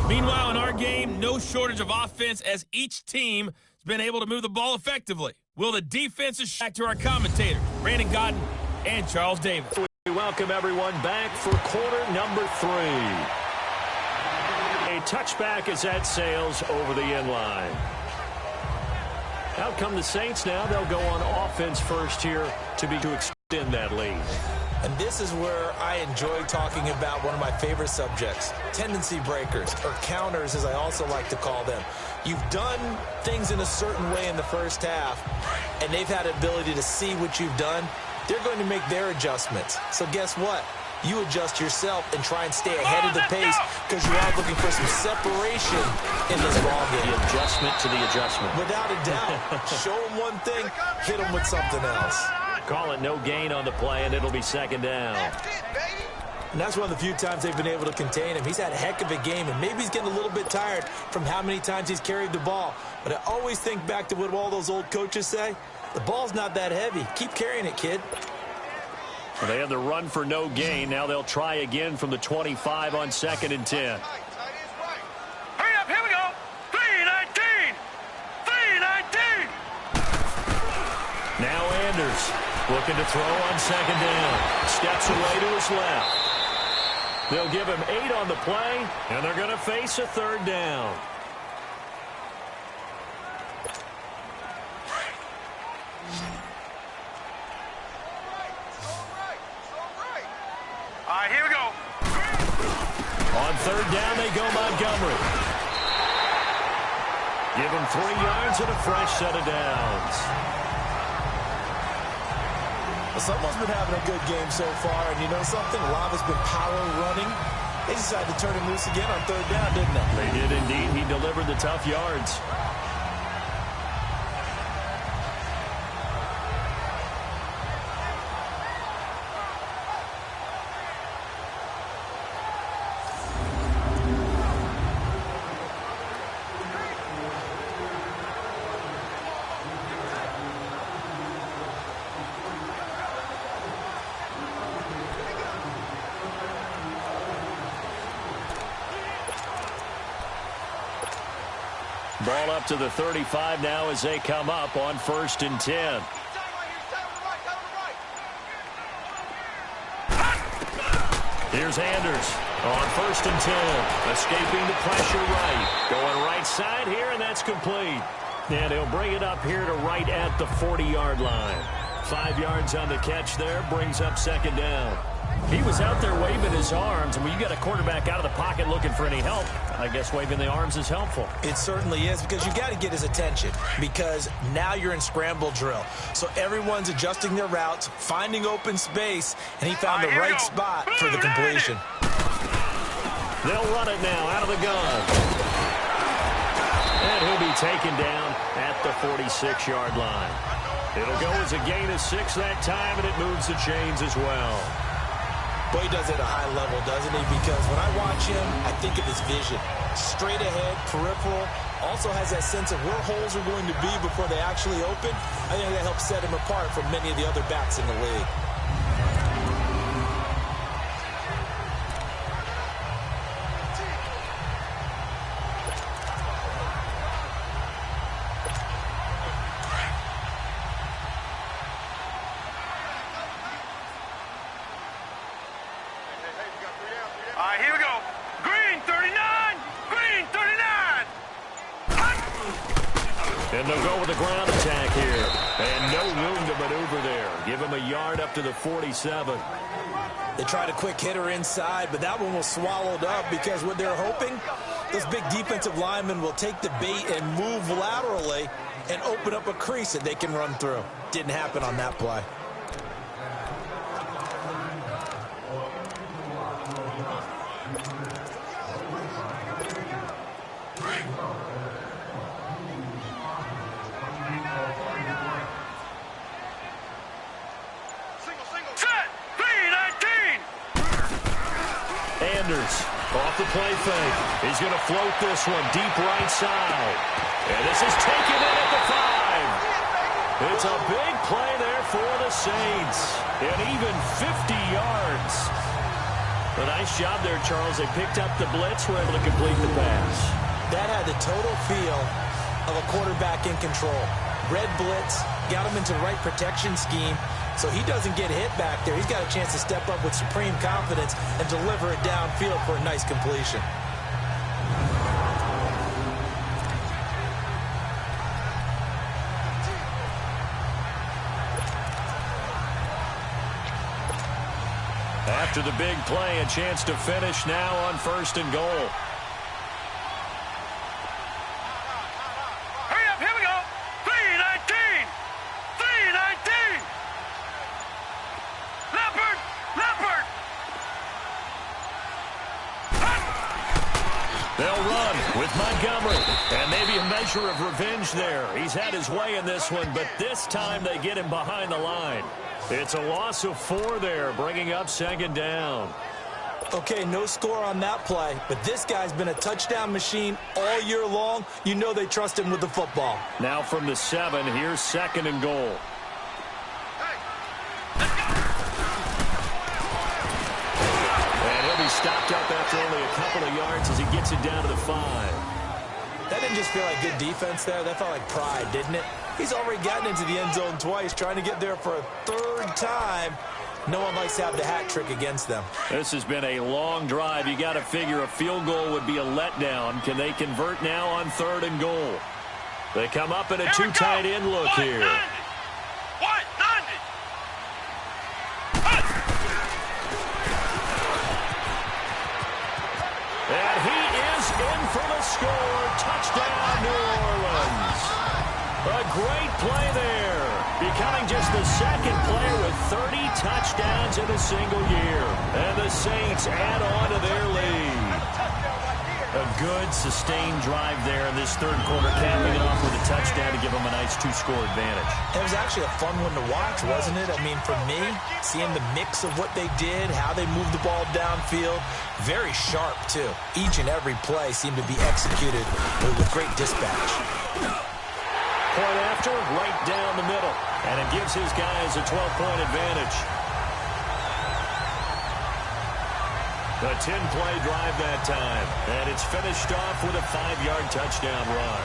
Meanwhile, in our game, no shortage of offense as each team has been able to move the ball effectively. Will the defenses back to our commentators, Brandon Godden and Charles Davis. We welcome everyone back for quarter number 3. A touchback as that sails over the end line. Out come the Saints now. They'll go on offense first here to extend that lead. And this is where I enjoy talking about one of my favorite subjects, tendency breakers, or counters as I also like to call them. You've done things in a certain way in the first half, and they've had the ability to see what you've done. They're going to make their adjustments. So guess what? You adjust yourself and try and stay ahead of the pace because you are looking for some separation in this ballgame. The adjustment to the adjustment. Without a doubt. Show them one thing, hit them with something else. Call it no gain on the play, and it'll be 2nd down. And that's one of the few times they've been able to contain him. He's had a heck of a game, and maybe he's getting a little bit tired from how many times he's carried the ball. But I always think back to what all those old coaches say. The ball's not that heavy. Keep carrying it, kid. Well, they had the run for no gain. Now they'll try again from the 25 on 2nd and 10. Hurry up, here we go. 3-19. Sanders looking to throw on second down. Steps away to his left. They'll give him 8 on the play, and they're going to face a third down. All right, here we go. On third down, they go Montgomery. Give him 3 yards and a fresh set of downs. Well, someone's been having a good game so far, and you know something? A lot has been power running. They decided to turn him loose again on third down, didn't they? They did indeed. He delivered the tough yards. Ball up to the 35 now as they come up on 1st and 10. Here's Anders on 1st and 10. Escaping the pressure right. Going right side here, and that's complete. And he'll bring it up here to right at the 40-yard line. 5 yards on the catch there, brings up second down. He was out there waving his arms, and when you got a quarterback out of the pocket looking for any help, I guess waving the arms is helpful. It certainly is, because you got to get his attention, because now you're in scramble drill. So everyone's adjusting their routes, finding open space, and he found the right spot for the completion. They'll run it now out of the gun. And he'll be taken down at the 46-yard line. It'll go as a gain of 6 that time, and it moves the chains as well. Boy, he does it at a high level, doesn't he? Because when I watch him, I think of his vision. Straight ahead, peripheral. Also has that sense of where holes are going to be before they actually open. I think that helps set him apart from many of the other backs in the league. All right, here we go. Green 39. Green 39. And they'll go with a ground attack here. And no room to maneuver there. Give him a yard up to the 47. They tried a quick hitter inside, but that one was swallowed up because what they're hoping, those big defensive linemen will take the bait and move laterally and open up a crease that they can run through. Didn't happen on that play. Off the play fake. He's going to float this one deep right side. And this is taken in at the 5. It's a big play there for the Saints. And even 50 yards. A nice job there, Charles. They picked up the blitz, were able to complete the pass. That had the total feel of a quarterback in control. Red blitz, got him into the right protection scheme, so he doesn't get hit back there. He's got a chance to step up with supreme confidence and deliver it downfield for a nice completion. After the big play, a chance to finish now on 1st and goal. Montgomery, and maybe a measure of revenge there. He's had his way in this one, but this time they get him behind the line. It's a loss of 4 there, bringing up second down. Okay, no score on that play, but this guy's been a touchdown machine all year long. You know they trust him with the football. Now from the 7, here's 2nd and goal. Stopped up after only a couple of yards as he gets it down to the 5. That didn't just feel like good defense there. That felt like pride, didn't it? He's already gotten into the end zone twice, trying to get there for a third time. No one likes to have the hat trick against them. This has been a long drive. You got to figure a field goal would be a letdown. Can they convert now on 3rd and goal? They come up in a two tight end look here. And he is in for the score. Touchdown, New Orleans. A great play there. Becoming just the second player with 30 touchdowns in a single year. And the Saints add on to their lead. A good, sustained drive there in this third quarter, capping it off with a touchdown to give them a nice 2-score advantage. It was actually a fun one to watch, wasn't it? I mean, for me, seeing the mix of what they did, how they moved the ball downfield, very sharp, too. Each and every play seemed to be executed with great dispatch. Point after, right down the middle. And it gives his guys a 12-point advantage. A 10-play drive that time. And it's finished off with a 5-yard touchdown run.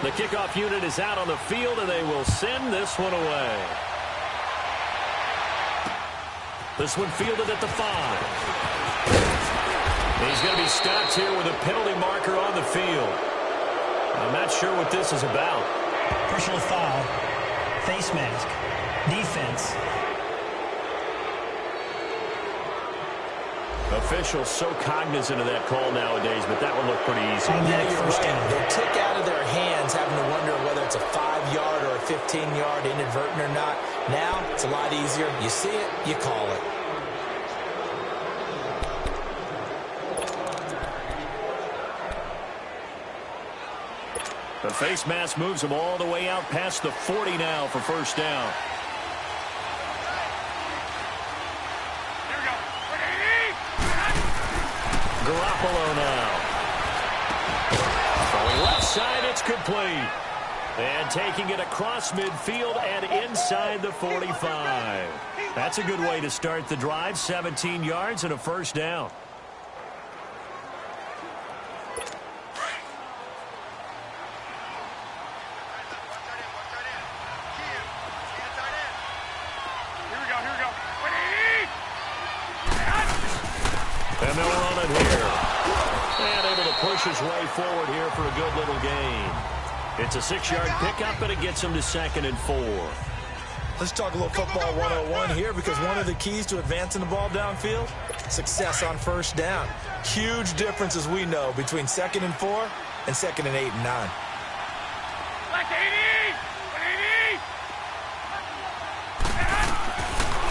The kickoff unit is out on the field, and they will send this one away. This one fielded at the 5. He's going to be stopped here with a penalty marker on the field. I'm not sure what this is about. Personal foul. Face mask. Defense. Officials so cognizant of that call nowadays, but that one looked pretty easy. Automatic first down. They took out of their hands having to wonder whether it's a 5-yard or a 15-yard inadvertent or not. Now, it's a lot easier. You see it, you call it. The face mask moves him all the way out past the 40 now for first down. Garoppolo now. From the left side, it's complete. And taking it across midfield and inside the 45. That's a good way to start the drive. 17 yards and a first down. And they'll run it here. And able to push his way forward here for a good little gain. It's a 6-yard pickup, and it gets him to 2nd and 4. Let's talk a little football 101 here, because one of the keys to advancing the ball downfield, success on first down. Huge difference, as we know, between 2nd and 4 and 2nd and 8 and 9.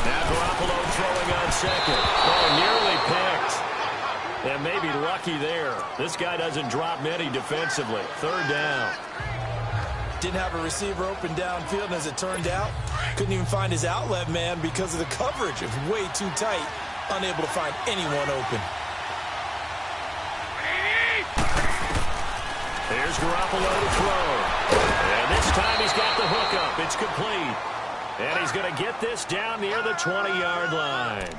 Now Garoppolo throwing on 2nd. Oh, nearly picked. And maybe lucky there. This guy doesn't drop many defensively. 3rd down. Didn't have a receiver open downfield, and as it turned out, couldn't even find his outlet man because of the coverage. It was way too tight, unable to find anyone open. Here's Garoppolo to throw. And this time he's got the hookup. It's complete. And he's going to get this down near the 20-yard line.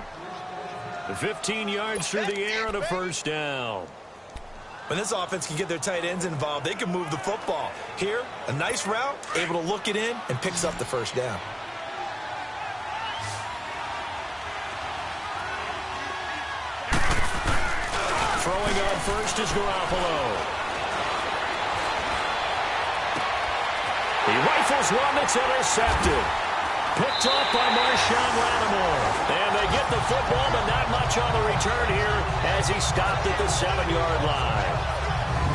15 yards through the air and a first down. When this offense can get their tight ends involved, they can move the football. Here, a nice route, able to look it in, and picks up the first down. Throwing on first is Garoppolo. He rifles one that's intercepted. Picked off by Marshawn Lattimore. And they get the football, but not much on the return here as he stopped at the 7-yard line.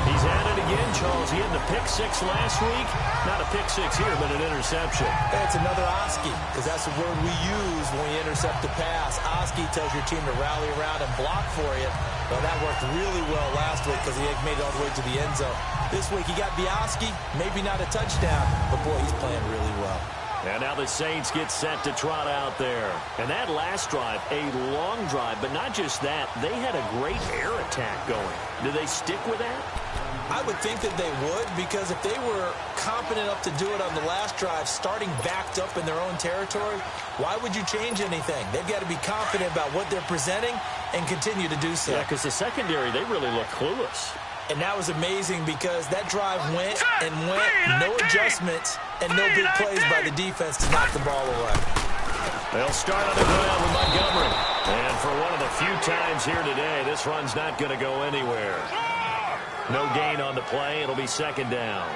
He's at it again, Charles. He had the pick 6 last week. Not a pick 6 here, but an interception. It's another Oski, because that's the word we use when we intercept the pass. Oski tells your team to rally around and block for you. Well, that worked really well last week because he made it all the way to the end zone. This week he got Oski, maybe not a touchdown, but boy, he's playing really well. And now the Saints get set to trot out there. And that last drive, a long drive, but not just that. They had a great air attack going. Do they stick with that? I would think that they would, because if they were confident enough to do it on the last drive, starting backed up in their own territory, why would you change anything? They've got to be confident about what they're presenting and continue to do so. Yeah, because the secondary, they really look clueless. And that was amazing because that drive went and went, no adjustments and no big plays by the defense to knock the ball away. They'll start on the ground with Montgomery. And for one of the few times here today, this run's not going to go anywhere. No gain on the play. It'll be second down.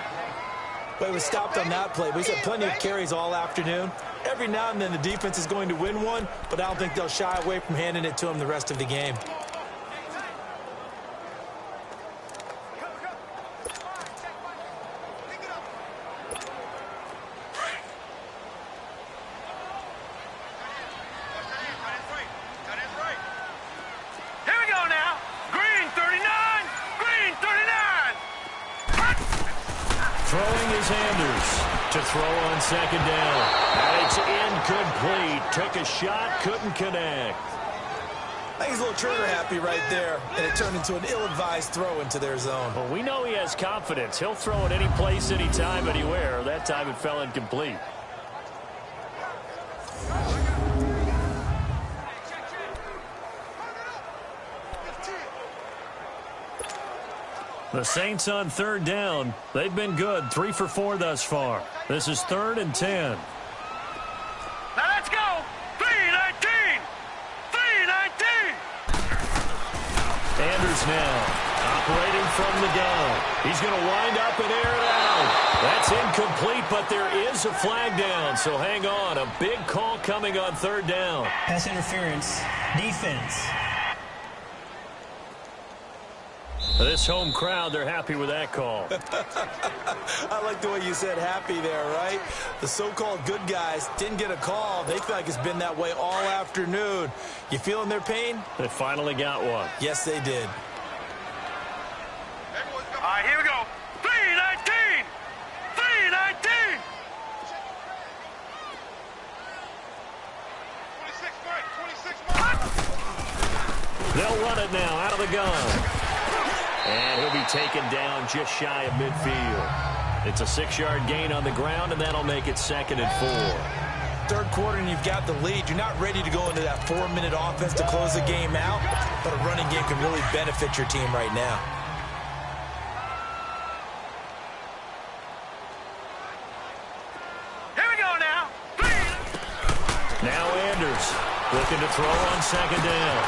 Well, he was stopped on that play, but he's had plenty of carries all afternoon. Every now and then the defense is going to win one, but I don't think they'll shy away from handing it to him the rest of the game. Throwing is Anders to throw on second down. And it's incomplete. Took a shot, couldn't connect. I think he's a little trigger happy right there, and it turned into an ill-advised throw into their zone. Well, we know he has confidence. He'll throw it any place, anytime, anywhere. That time it fell incomplete. The Saints on third down. They've been good, 3 for 4 thus far. This is 3rd and 10. Now let's go. 3-19. 3-19. Anders now operating from the gun. He's going to wind up and air it out. That's incomplete, but there is a flag down, so hang on. A big call coming on third down. Pass interference. Defense. This home crowd, they're happy with that call. I like the way you said happy there, right? The so-called good guys didn't get a call. They feel like it's been that way all afternoon. You feeling their pain? They finally got one. Yes, they did. All right, here we go. 3-19. 3-19. 26 They'll run it now out of the gun. And he'll be taken down just shy of midfield. It's a 6-yard gain on the ground, and that'll make it 2nd and 4. Third quarter, and you've got the lead. You're not ready to go into that 4-minute offense to close the game out, but a running game can really benefit your team right now. Here we go now. Now Anders looking to throw on second down.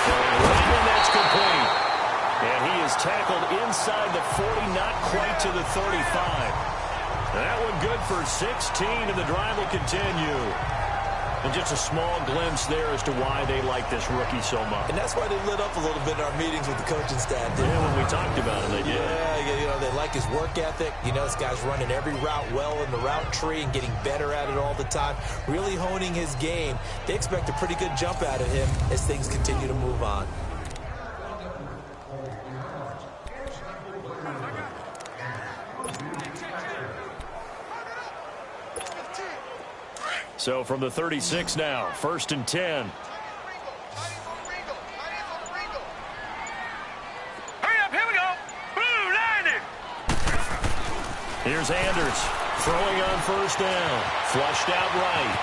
And that's complete. And he is tackled inside the 40, not quite to the 35. That one good for 16, and the drive will continue. And just a small glimpse there as to why they like this rookie so much. And that's why they lit up a little bit in our meetings with the coaching staff. Yeah, when we talked about it, they did. Yeah, you know, they like his work ethic. You know, this guy's running every route well in the route tree and getting better at it all the time, really honing his game. They expect a pretty good jump out of him as things continue to move on. So from the 36 now, 1st and 10. Hurry up, here we go. Blue 90. Here's Anders throwing on first down. Flushed out right.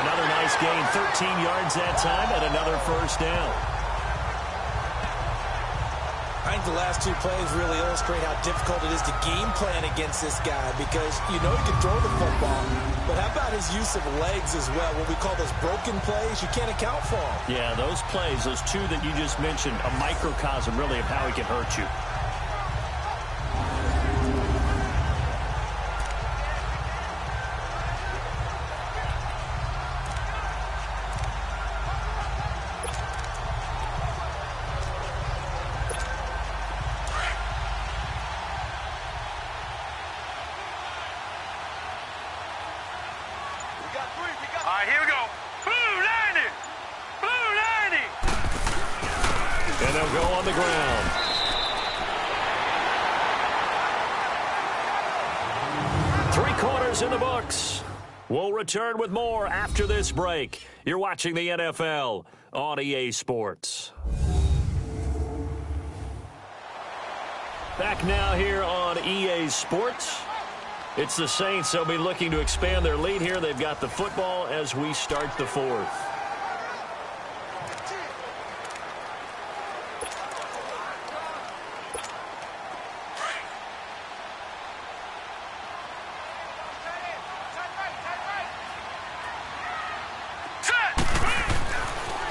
Another nice gain, 13 yards that time, and another first down. I think the last 2 plays really illustrate how difficult it is to game plan against this guy, because you know he can throw the football, but how about his use of legs as well? What we call those broken plays, you can't account for them. Yeah, those plays, those 2 that you just mentioned, a microcosm really of how he can hurt you. All right, here we go. Blue 90. Blue 90. And they'll go on the ground. Three quarters in the books. We'll return with more after this break. You're watching the NFL on EA Sports. Back now here on EA Sports. It's the Saints. They'll be looking to expand their lead here. They've got the football as we start the fourth.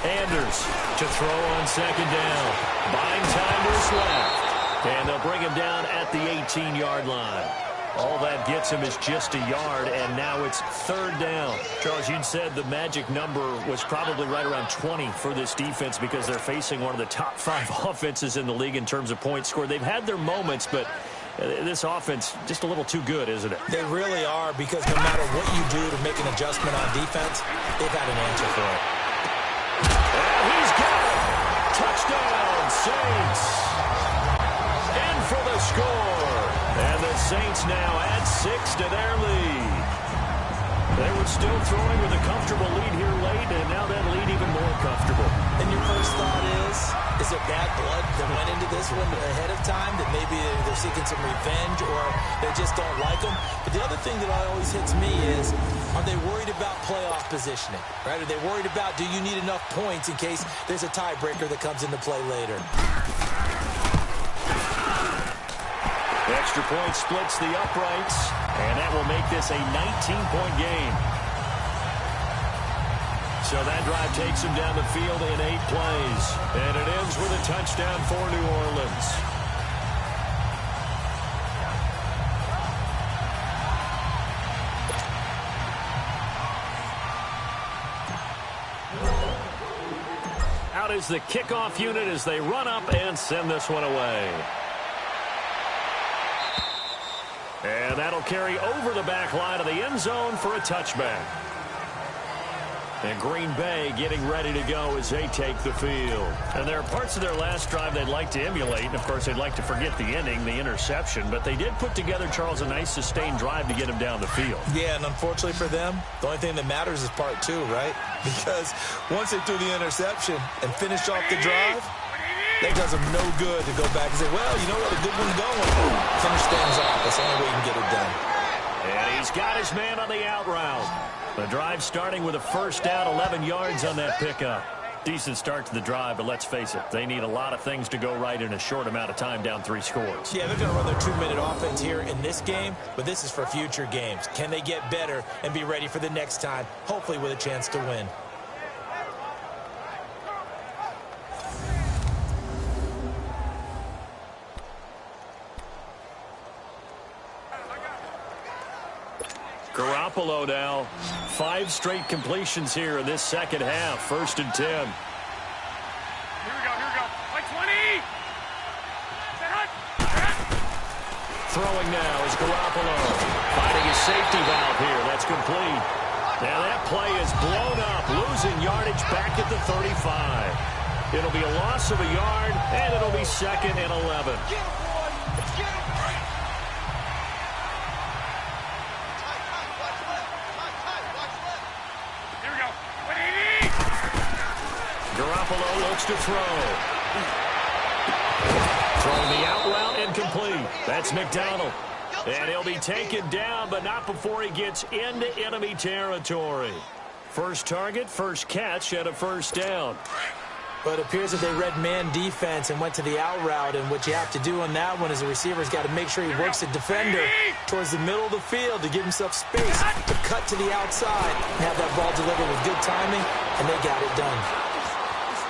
Anders to throw on second down. Buying time to his left. And they'll bring him down at the 18-yard line. All that gets him is just a yard, and now it's third down. Charles, you said the magic number was probably right around 20 for this defense because they're facing one of the top 5 offenses in the league in terms of points scored. They've had their moments, but this offense just a little too good, isn't it? They really are, because no matter what you do to make an adjustment on defense, they've had an answer for it. And he's got it. Touchdown, Saints. In for the score. And the Saints now add 6 to their lead. They were still throwing with a comfortable lead here late, and now that lead even more comfortable. And your first thought is there bad blood that went into this one ahead of time, that maybe they're seeking some revenge or they just don't like them? But the other thing that always hits me is, are they worried about playoff positioning? Right? Are they worried about, do you need enough points in case there's a tiebreaker that comes into play later? Extra point splits the uprights, and that will make this a 19-point game. So that drive takes him down the field in 8 plays, and it ends with a touchdown for New Orleans. Out is the kickoff unit as they run up and send this one away. And that'll carry over the back line of the end zone for a touchback. And Green Bay getting ready to go as they take the field. And there are parts of their last drive they'd like to emulate. And, of course, they'd like to forget the ending, the interception. But they did put together, Charles, a nice sustained drive to get him down the field. Yeah, and unfortunately for them, the only thing that matters is part 2, right? Because once they threw the interception and finished off the drive, that does them no good to go back and say, well, you know what, a good one going. Finish things off. That's the only way you can get it done. And he's got his man on the out route. The drive starting with a first down, 11 yards on that pickup. Decent start to the drive, but let's face it, they need a lot of things to go right in a short amount of time, down 3 scores. Yeah, they're going to run their 2-minute offense here in this game, but this is for future games. Can they get better and be ready for the next time, hopefully with a chance to win? Garoppolo now, 5 straight completions here in this second half. 1st and 10. Here we go, here we go. Like 20! Throwing now is Garoppolo. Finding his safety valve here. That's complete. Now that play is blown up, losing yardage back at the 35. It'll be a loss of a yard, and it'll be 2nd and 11. Garoppolo looks to throw. Throwing the out route and complete. That's McDonald. And he'll be taken down, but not before he gets into enemy territory. First target, first catch, and a first down. But it appears that they read man defense and went to the out route, and what you have to do on that one is the receiver's got to make sure he works the defender towards the middle of the field to give himself space to cut to the outside and have that ball delivered with good timing, and they got it done.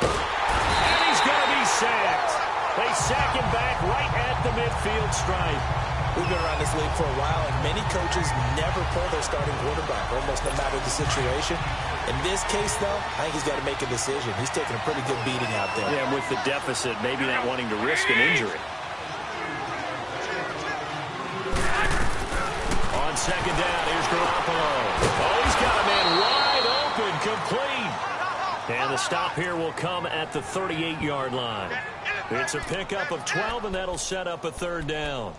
And he's going to be sacked. They sack him back right at the midfield stripe. We've been around this league for a while, and many coaches never pull their starting quarterback, almost no matter the situation. In this case, though, I think he's got to make a decision. He's taking a pretty good beating out there. Yeah, with the deficit, maybe not wanting to risk an injury. On second down, here's Garoppolo. Oh, he's got a man wide open, complete. And the stop here will come at the 38-yard line. It's a pickup of 12, and that'll set up a 3rd down.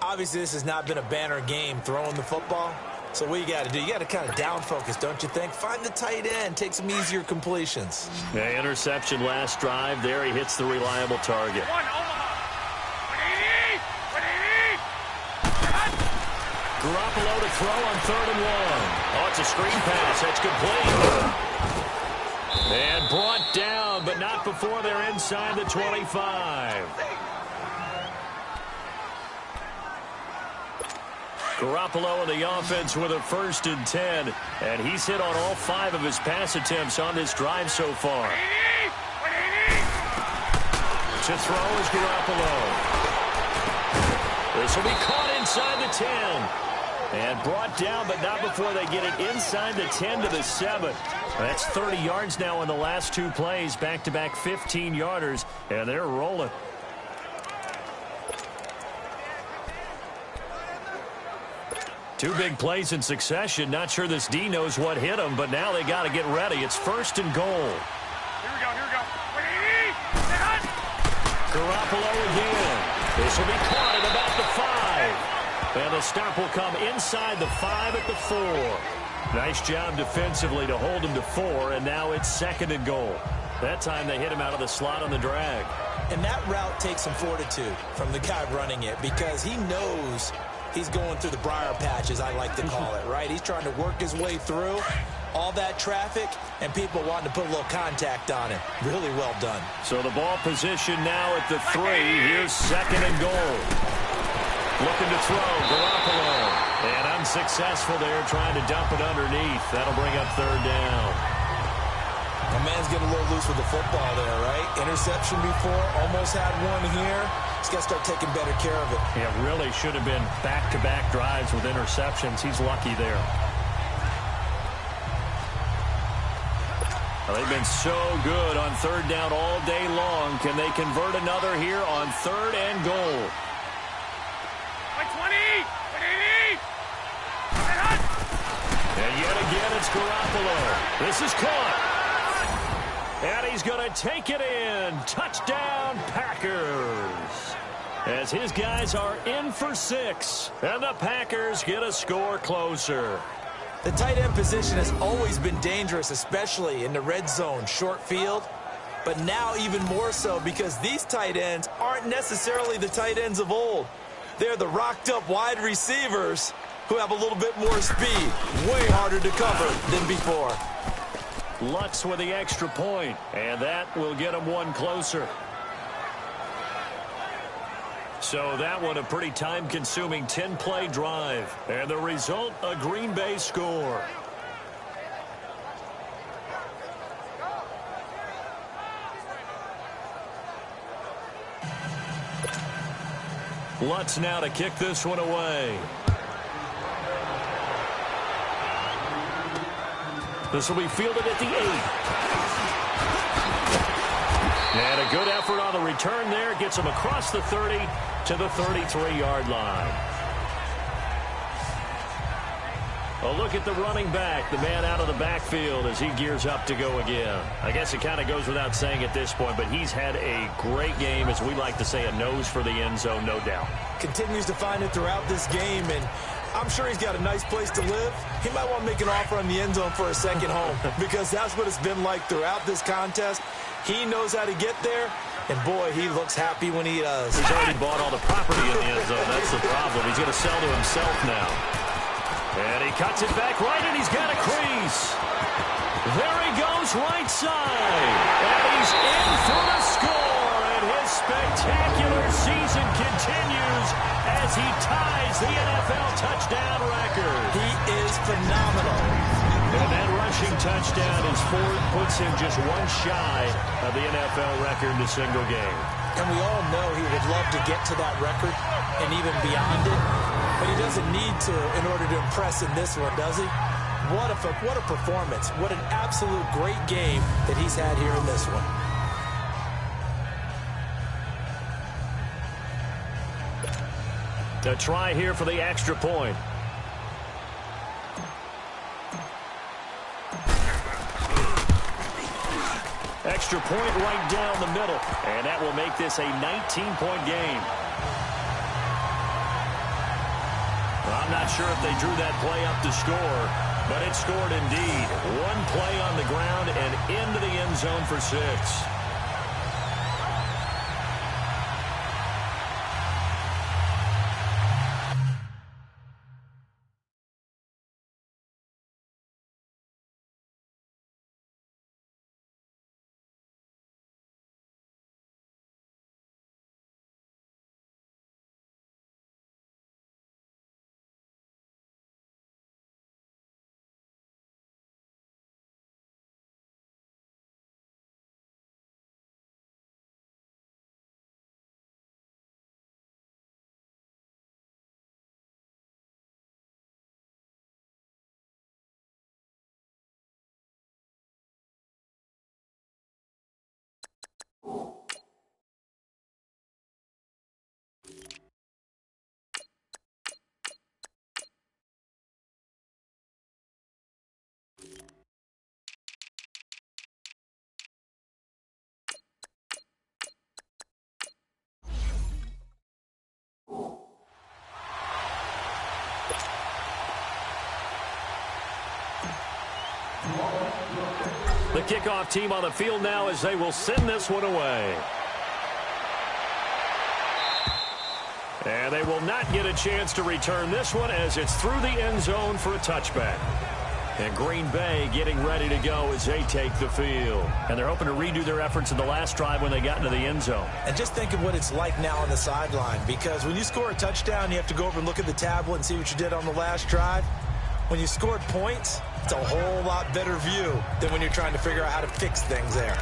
Obviously, this has not been a banner game throwing the football. So what you got to do, you got to kind of down focus, don't you think? Find the tight end, take some easier completions. Yeah, interception last drive. There he hits the reliable target. Garoppolo to throw on 3rd and 1. Oh, it's a screen pass. That's complete. And brought down, but not before they're inside the 25. Garoppolo in the offense with a 1st and 10. And he's hit on all 5 of his pass attempts on this drive so far. To throw is Garoppolo. This will be caught inside the 10. And brought down, but not before they get it inside the 10 to the 7. That's 30 yards now in the last 2 plays. Back-to-back 15-yarders, and they're rolling. Two big plays in succession. Not sure this D knows what hit him, but now they got to get ready. It's 1st and goal. Here we go, here we go. Garoppolo again. This will be caught at about the 5. And the stop will come inside the 5 at the 4. Nice job defensively to hold him to 4, and now it's 2nd and goal. That time they hit him out of the slot on the drag. And that route takes some fortitude from the guy running it because he knows he's going through the briar patch, as I like to call it, right? He's trying to work his way through all that traffic and people wanting to put a little contact on him. Really well done. So the ball position now at the 3. Here's 2nd and goal. Looking to throw, Garoppolo. And unsuccessful there, trying to dump it underneath. That'll bring up 3rd down. The man's getting a little loose with the football there, right? Interception before, almost had one here. He's got to start taking better care of it. Yeah, really should have been back-to-back drives with interceptions. He's lucky there. Well, they've been so good on 3rd down all day long. Can they convert another here on 3rd and goal? 20! And yet again, it's Garoppolo. This is caught. And he's going to take it in. Touchdown, Packers. As his guys are in for 6. And the Packers get a score closer. The tight end position has always been dangerous, especially in the red zone, short field. But now even more so because these tight ends aren't necessarily the tight ends of old. They're the rocked-up wide receivers who have a little bit more speed. Way harder to cover than before. Lutz with the extra point, and that will get him one closer. So that one a pretty time-consuming 10-play drive. And the result, a Green Bay score. Lutz now to kick this one away. This will be fielded at the 8. And a good effort on the return there. Gets him across the 30 to the 33-yard line. A look at the running back, the man out of the backfield as he gears up to go again. I guess it kind of goes without saying at this point, but he's had a great game, as we like to say, a nose for the end zone, no doubt. Continues to find it throughout this game, and I'm sure he's got a nice place to live. He might want to make an offer on the end zone for a second home because that's what it's been like throughout this contest. He knows how to get there, and boy, he looks happy when he does. He's already bought all the property in the end zone. That's the problem. He's going to sell to himself now. And he cuts it back right, and he's got a crease. There he goes right side. And he's in for the score. And his spectacular season continues as he ties the NFL touchdown record. He is phenomenal. And that rushing touchdown is fourth, puts him just one shy of the NFL record in a single game. And we all know he would love to get to that record and even beyond it. But he doesn't need to in order to impress in this one, does he? What a performance. What an absolute great game that he's had here in this one. A try here for the extra point. Extra point right down the middle. And that will make this a 19-point game. I'm not sure if they drew that play up to score, but it scored indeed. One play on the ground and into the end zone for 6. The kickoff team on the field now as they will send this one away. And they will not get a chance to return this one as it's through the end zone for a touchback. And Green Bay getting ready to go as they take the field. And they're hoping to redo their efforts in the last drive when they got into the end zone. And just think of what it's like now on the sideline, because when you score a touchdown, you have to go over and look at the tablet and see what you did on the last drive. When you scored points, it's a whole lot better view than when you're trying to figure out how to fix things there.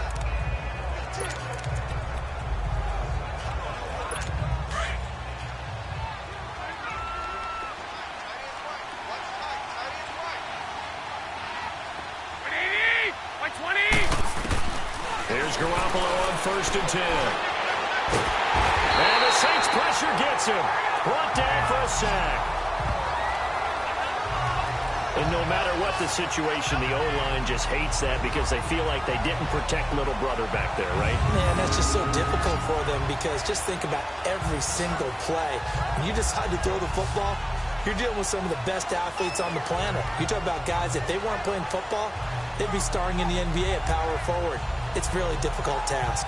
Here's Garoppolo on 1st and 10. And the Saints pressure gets him. Brought down for a sack. And no matter what the situation, the O-line just hates that because they feel like they didn't protect little brother back there, right? Man, that's just so difficult for them because just think about every single play. When you decide to throw the football, you're dealing with some of the best athletes on the planet. You talk about guys, if they weren't playing football, they'd be starring in the NBA at power forward. It's a really difficult task.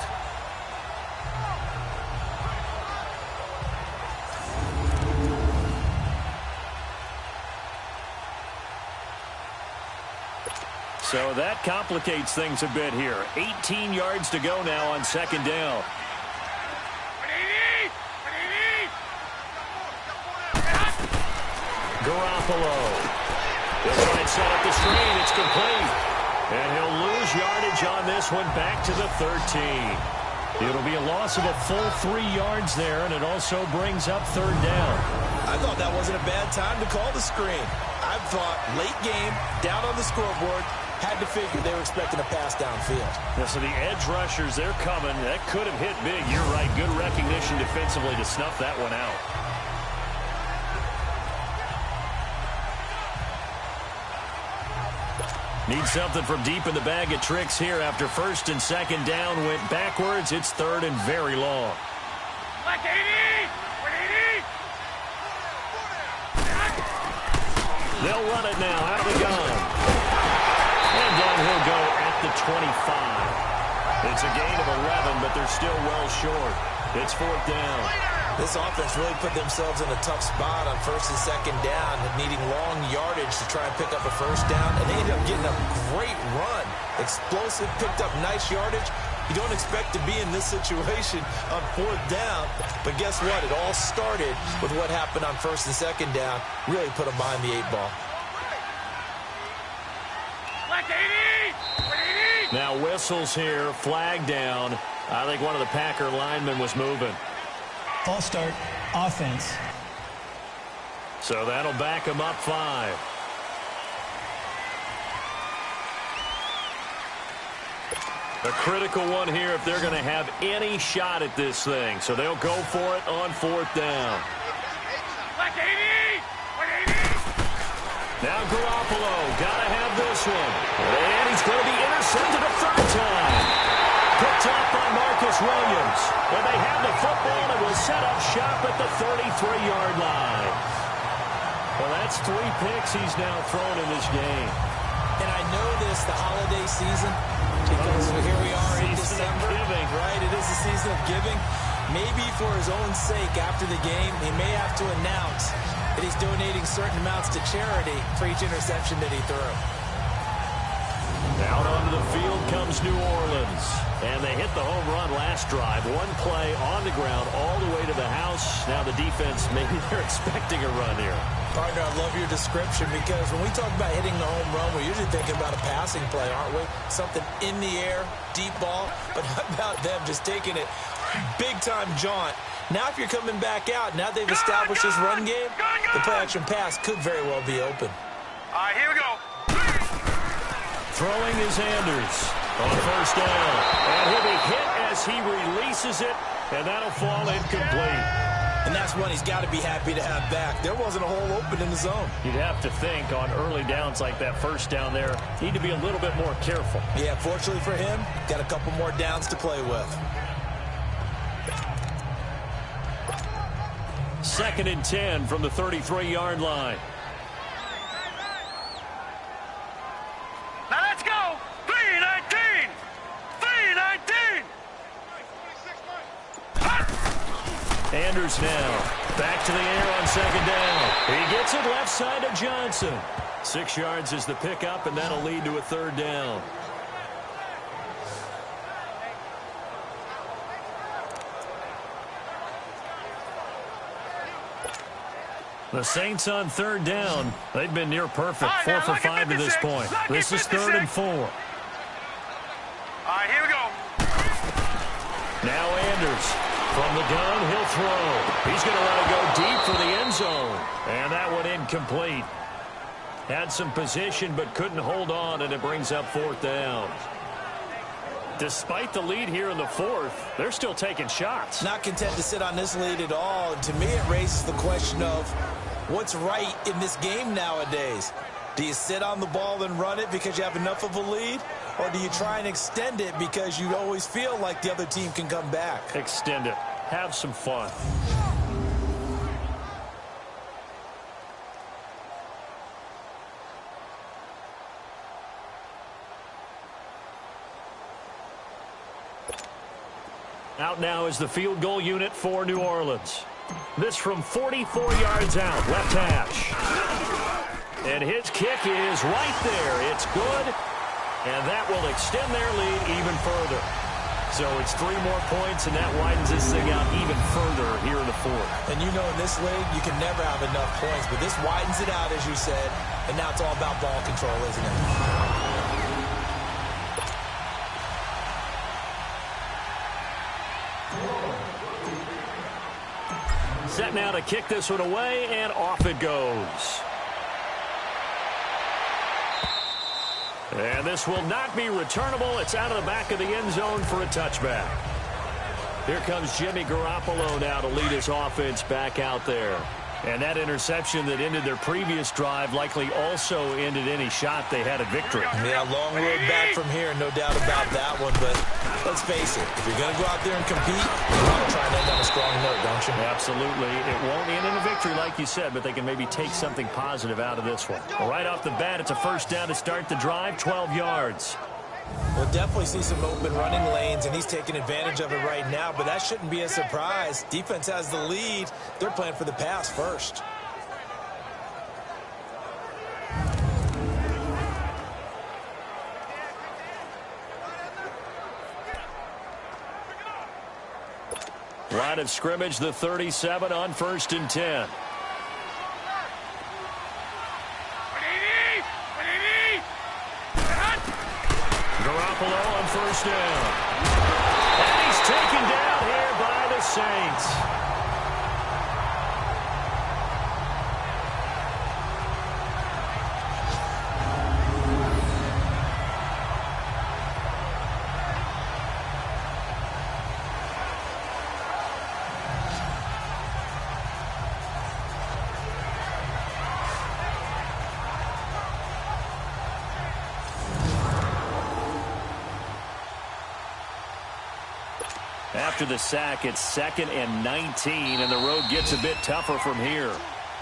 So that complicates things a bit here. 18 yards to go now on 2nd down. Garoppolo. They'll try and set up the screen. It's complete. And he'll lose yardage on this one back to the 13. It'll be a loss of a full 3 yards there, and it also brings up 3rd down. I thought that wasn't a bad time to call the screen. I thought late game, down on the scoreboard, had to figure they were expecting a pass downfield. Yeah, so the edge rushers, they're coming. That could have hit big. You're right. Good recognition defensively to snuff that one out. Need something from deep in the bag of tricks here after 1st and 2nd down. Went backwards. It's 3rd and very long. Like 80! They'll run it now out of the gun. And down he'll go at the 25. It's a gain of 11, but they're still well short. It's 4th down. This offense really put themselves in a tough spot on 1st and 2nd down, needing long yardage to try and pick up a 1st down, and they ended up getting a great run. Explosive, picked up nice yardage. You don't expect to be in this situation on 4th down, but guess what? It all started with what happened on 1st and 2nd down. Really put them behind the 8 ball. Like 80! Now whistles here, flag down. I think one of the Packer linemen was moving. False start, offense. So that'll back him up 5. A critical one here if they're going to have any shot at this thing. So they'll go for it on 4th down. Like 80! Now Garoppolo, got to have this one. And he's going to be intercepted a 3rd time. Picked up by Marcus Williams. And they have the football and will set up shop at the 33-yard line. Well, that's 3 picks he's now thrown in this game. And I know this, the holiday season, because here we are in December. Right, it is the season of giving. Maybe for his own sake, after the game, he may have to announce that he's donating certain amounts to charity for each interception that he threw. Out onto the field comes New Orleans. And they hit the home run last drive. 1 play on the ground all the way to the house. Now the defense, maybe they're expecting a run here. Partner, I love your description because when we talk about hitting the home run, we're usually thinking about a passing play, aren't we? Something in the air, deep ball. But how about them just taking it big-time jaunt? Now if you're coming back out, now they've established this run game, the play-action pass could very well be open. All right, here we go. Throwing is Anders on 1st down. And he'll be hit as he releases it, and that'll fall incomplete. And that's one he's got to be happy to have back. There wasn't a hole open in the zone. You'd have to think on early downs like that 1st down there, need to be a little bit more careful. Yeah, fortunately for him, got a couple more downs to play with. 2nd and 10 from the 33-yard line. Now let's go! Anders now. Back to the air on second down. He gets it left side to Johnson. 6 yards is the pickup, and that'll lead to a third down. The Saints on third down. They've been near perfect. 4 for 5 to this point. This is 3rd and 4. All right, here we go. Now Anders. From the gun, he'll throw. He's going to let it go deep for the end zone. And that one incomplete. Had some position but couldn't hold on, and it brings up 4th down. Despite the lead here in the 4th, they're still taking shots. Not content to sit on this lead at all. And to me, it raises the question of what's right in this game nowadays. Do you sit on the ball and run it because you have enough of a lead? Or do you try and extend it because you always feel like the other team can come back? Extend it. Have some fun. Out now is the field goal unit for New Orleans. This from 44 yards out, left hash. And his kick is right there. It's good. And that will extend their lead even further. So it's 3 more points, and that widens this thing out even further here in the 4th. And you know in this league, you can never have enough points. But this widens it out, as you said. And now it's all about ball control, isn't it? Set now to kick this one away, and off it goes. And this will not be returnable. It's out of the back of the end zone for a touchback. Here comes Jimmy Garoppolo now to lead his offense back out there. And that interception that ended their previous drive likely also ended any shot they had at victory. Yeah, long road back from here, no doubt about that one. But let's face it, if you're going to go out there and compete, you want to try and end on a strong note, don't you? Absolutely. It won't end in a victory like you said, but they can maybe take something positive out of this one. Right off the bat, it's a first down to start the drive, 12 yards. We'll definitely see some open running lanes, and he's taking advantage of it right now, but that shouldn't be a surprise. Defense has the lead. They're playing for the pass first. Line of scrimmage, the 37 on 1st and 10. Garoppolo on first down. And he's taken down here by the Saints. After the sack, it's 2nd and 19, and the road gets a bit tougher from here.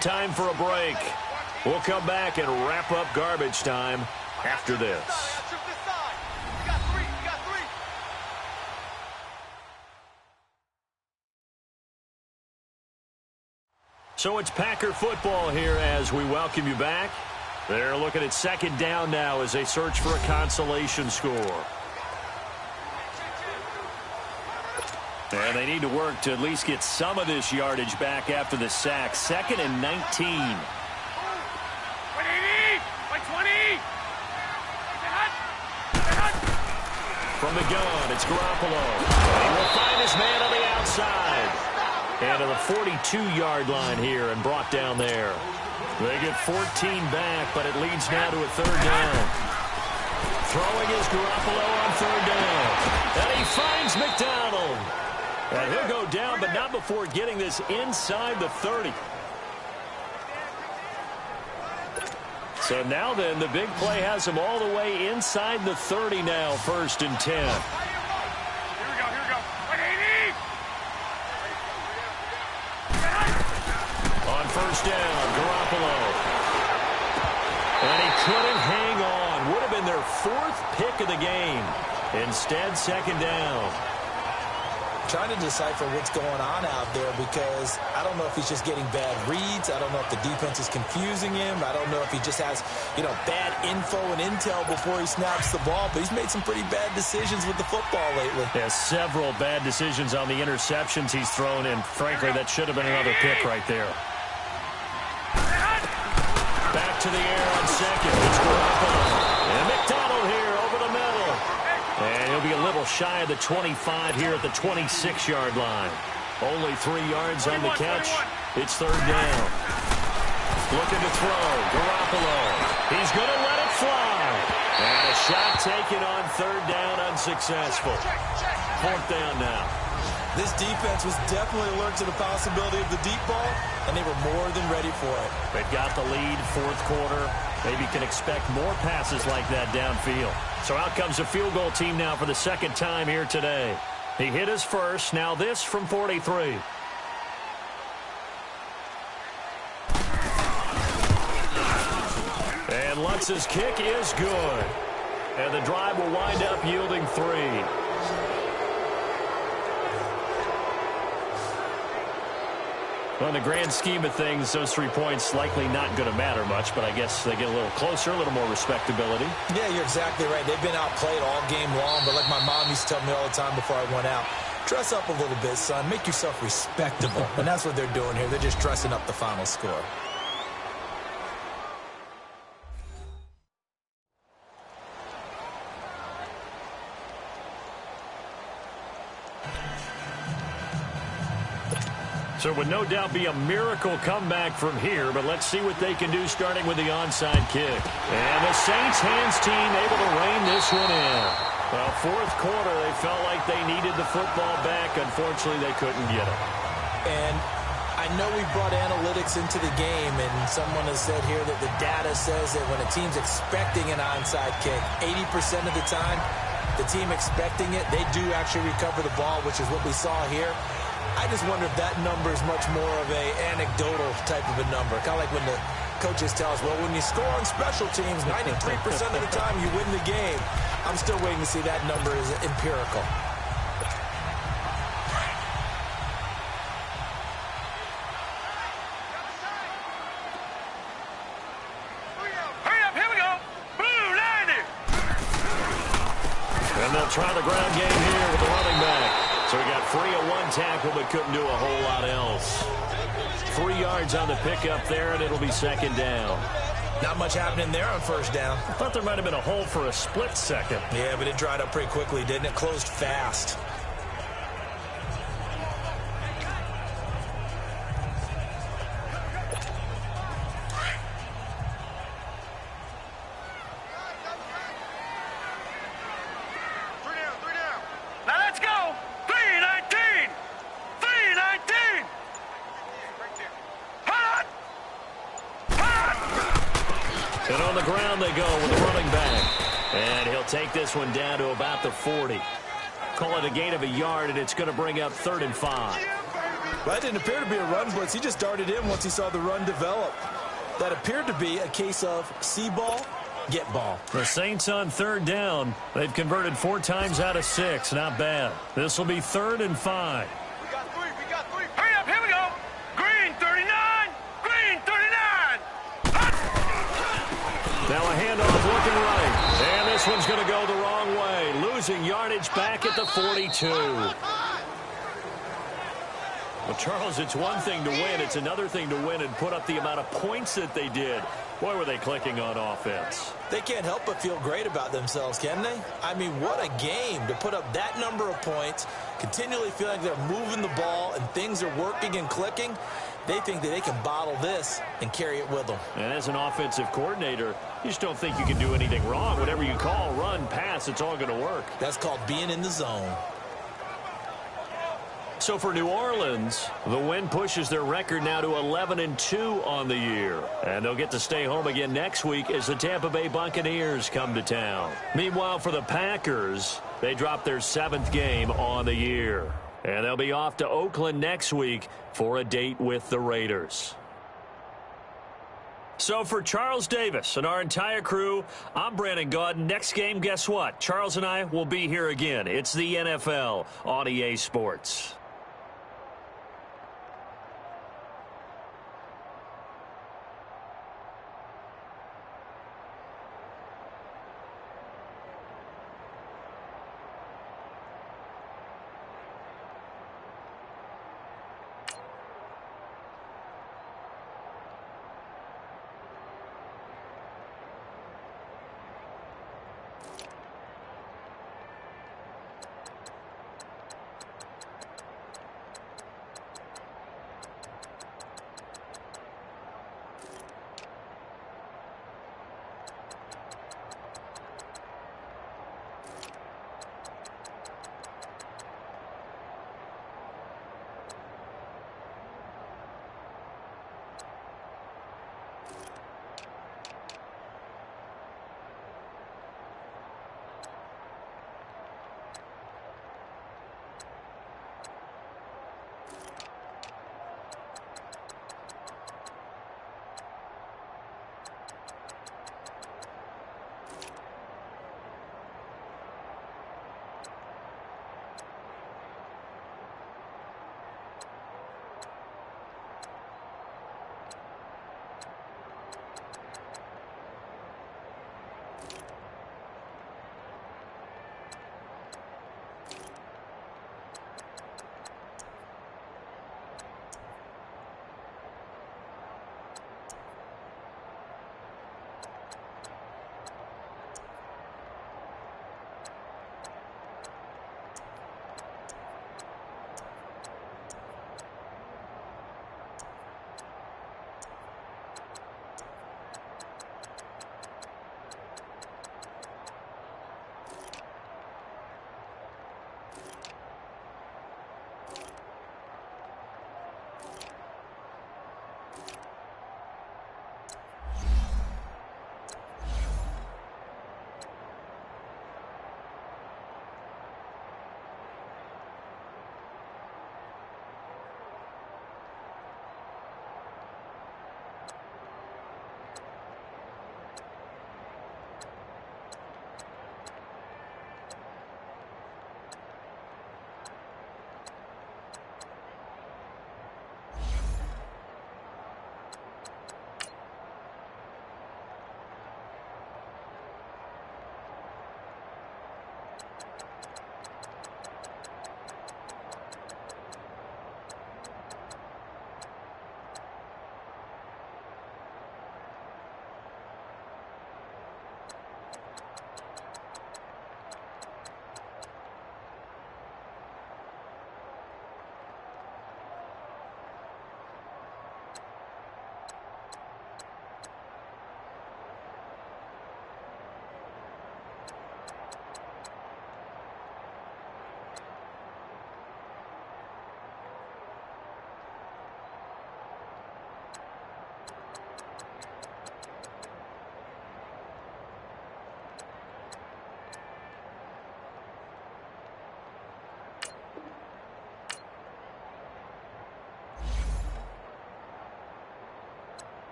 Time for a break. We'll come back and wrap up garbage time after this. So it's Packer football here as we welcome you back. They're looking at 2nd down now as they search for a consolation score. And they need to work to at least get some of this yardage back after the sack. 2nd and 19. 180, 120. From the gun, it's Garoppolo. And he will find his man on the outside. And to the 42-yard line here and brought down there. They get 14 back, but it leads now to a 3rd down. Throwing is Garoppolo on 3rd down. And he finds McDonald. And he'll go down, but not before getting this inside the 30. So now then, the big play has him all the way inside the 30 now, 1st and 10. Here we go, 180. On 1st down, Garoppolo. And he couldn't hang on. Would have been their 4th pick of the game. Instead, 2nd down. trying to decipher what's going on out there because I don't know if he's just getting bad reads. I don't know if the defense is confusing him. I don't know if he just has, bad info and intel before he snaps the ball. But he's made some pretty bad decisions with the football lately. Yeah, several bad decisions on the interceptions he's thrown, and frankly, that should have been another pick right there. Back to the air on second. It's Garoppolo. And McDonald here over the middle. And he'll be a little shy of the 25 here at the 26-yard line. Only 3 yards on the catch. It's third down. Looking to throw. Garoppolo. He's going to let it fly. And a shot taken on third down, unsuccessful. Fourth down now. This defense was definitely alert to the possibility of the deep ball, and they were more than ready for it. They've got the lead, fourth quarter. Maybe can expect more passes like that downfield. So out comes a field goal team now for the second time here today. He hit his first. Now this from 43. And Lutz's kick is good. And the drive will wind up yielding 3. Well, in the grand scheme of things, those 3 points likely not going to matter much, but I guess they get a little closer, a little more respectability. Yeah, you're exactly right. They've been outplayed all game long, but like my mom used to tell me all the time before I went out, dress up a little bit, son. Make yourself respectable. And that's what they're doing here. They're just dressing up the final score. So it would no doubt be a miracle comeback from here, but let's see what they can do starting with the onside kick. And the Saints hands team able to rein this one in. Well, fourth quarter, they felt like they needed the football back. Unfortunately, they couldn't get it. And I know we brought analytics into the game, and someone has said here that the data says that when a team's expecting an onside kick, 80% of the time, the team expecting it, they do actually recover the ball, which is what we saw here. I just wonder if that number is much more of a anecdotal type of a number. Kind of like when the coaches tell us, well, when you score on special teams, 93% of the time you win the game. I'm still waiting to see that number is empirical. Hurry up, here we go. Blue 90. And they'll try the ground game here with the running back. So he got free of one tackle, but couldn't do a whole lot else. 3 yards on the pickup there, and it'll be second down. Not much happening there on first down. I thought there might have been a hole for a split second. Yeah, but it dried up pretty quickly, didn't it? Closed fast. And on the ground they go with the running back. And he'll take this one down to about the 40. Call it a gain of a yard, and it's going to bring up 3rd and 5. Well, that didn't appear to be a run blitz. He just darted in once he saw the run develop. That appeared to be a case of see ball, get ball. The Saints on 3rd down. They've converted 4 times out of 6. Not bad. This will be 3rd and 5. We got 3. Hurry up, here we go. Green 39. Green 39. Now a handoff looking right. And this one's going to go the wrong way. Losing yardage back at the 42. Well, Charles, it's one thing to win. It's another thing to win and put up the amount of points that they did. Boy, were they clicking on offense. They can't help but feel great about themselves, can they? I mean, what a game to put up that number of points, continually feel like they're moving the ball and things are working and clicking. They think that they can bottle this and carry it with them. And as an offensive coordinator, you just don't think you can do anything wrong. Whatever you call, run, pass, it's all going to work. That's called being in the zone. So for New Orleans, the win pushes their record now to 11-2 on the year. And they'll get to stay home again next week as the Tampa Bay Buccaneers come to town. Meanwhile, for the Packers, they drop their 7th game on the year. And they'll be off to Oakland next week for a date with the Raiders. So for Charles Davis and our entire crew, I'm Brandon Gaudin. Next game, guess what? Charles and I will be here again. It's the NFL on EA Sports.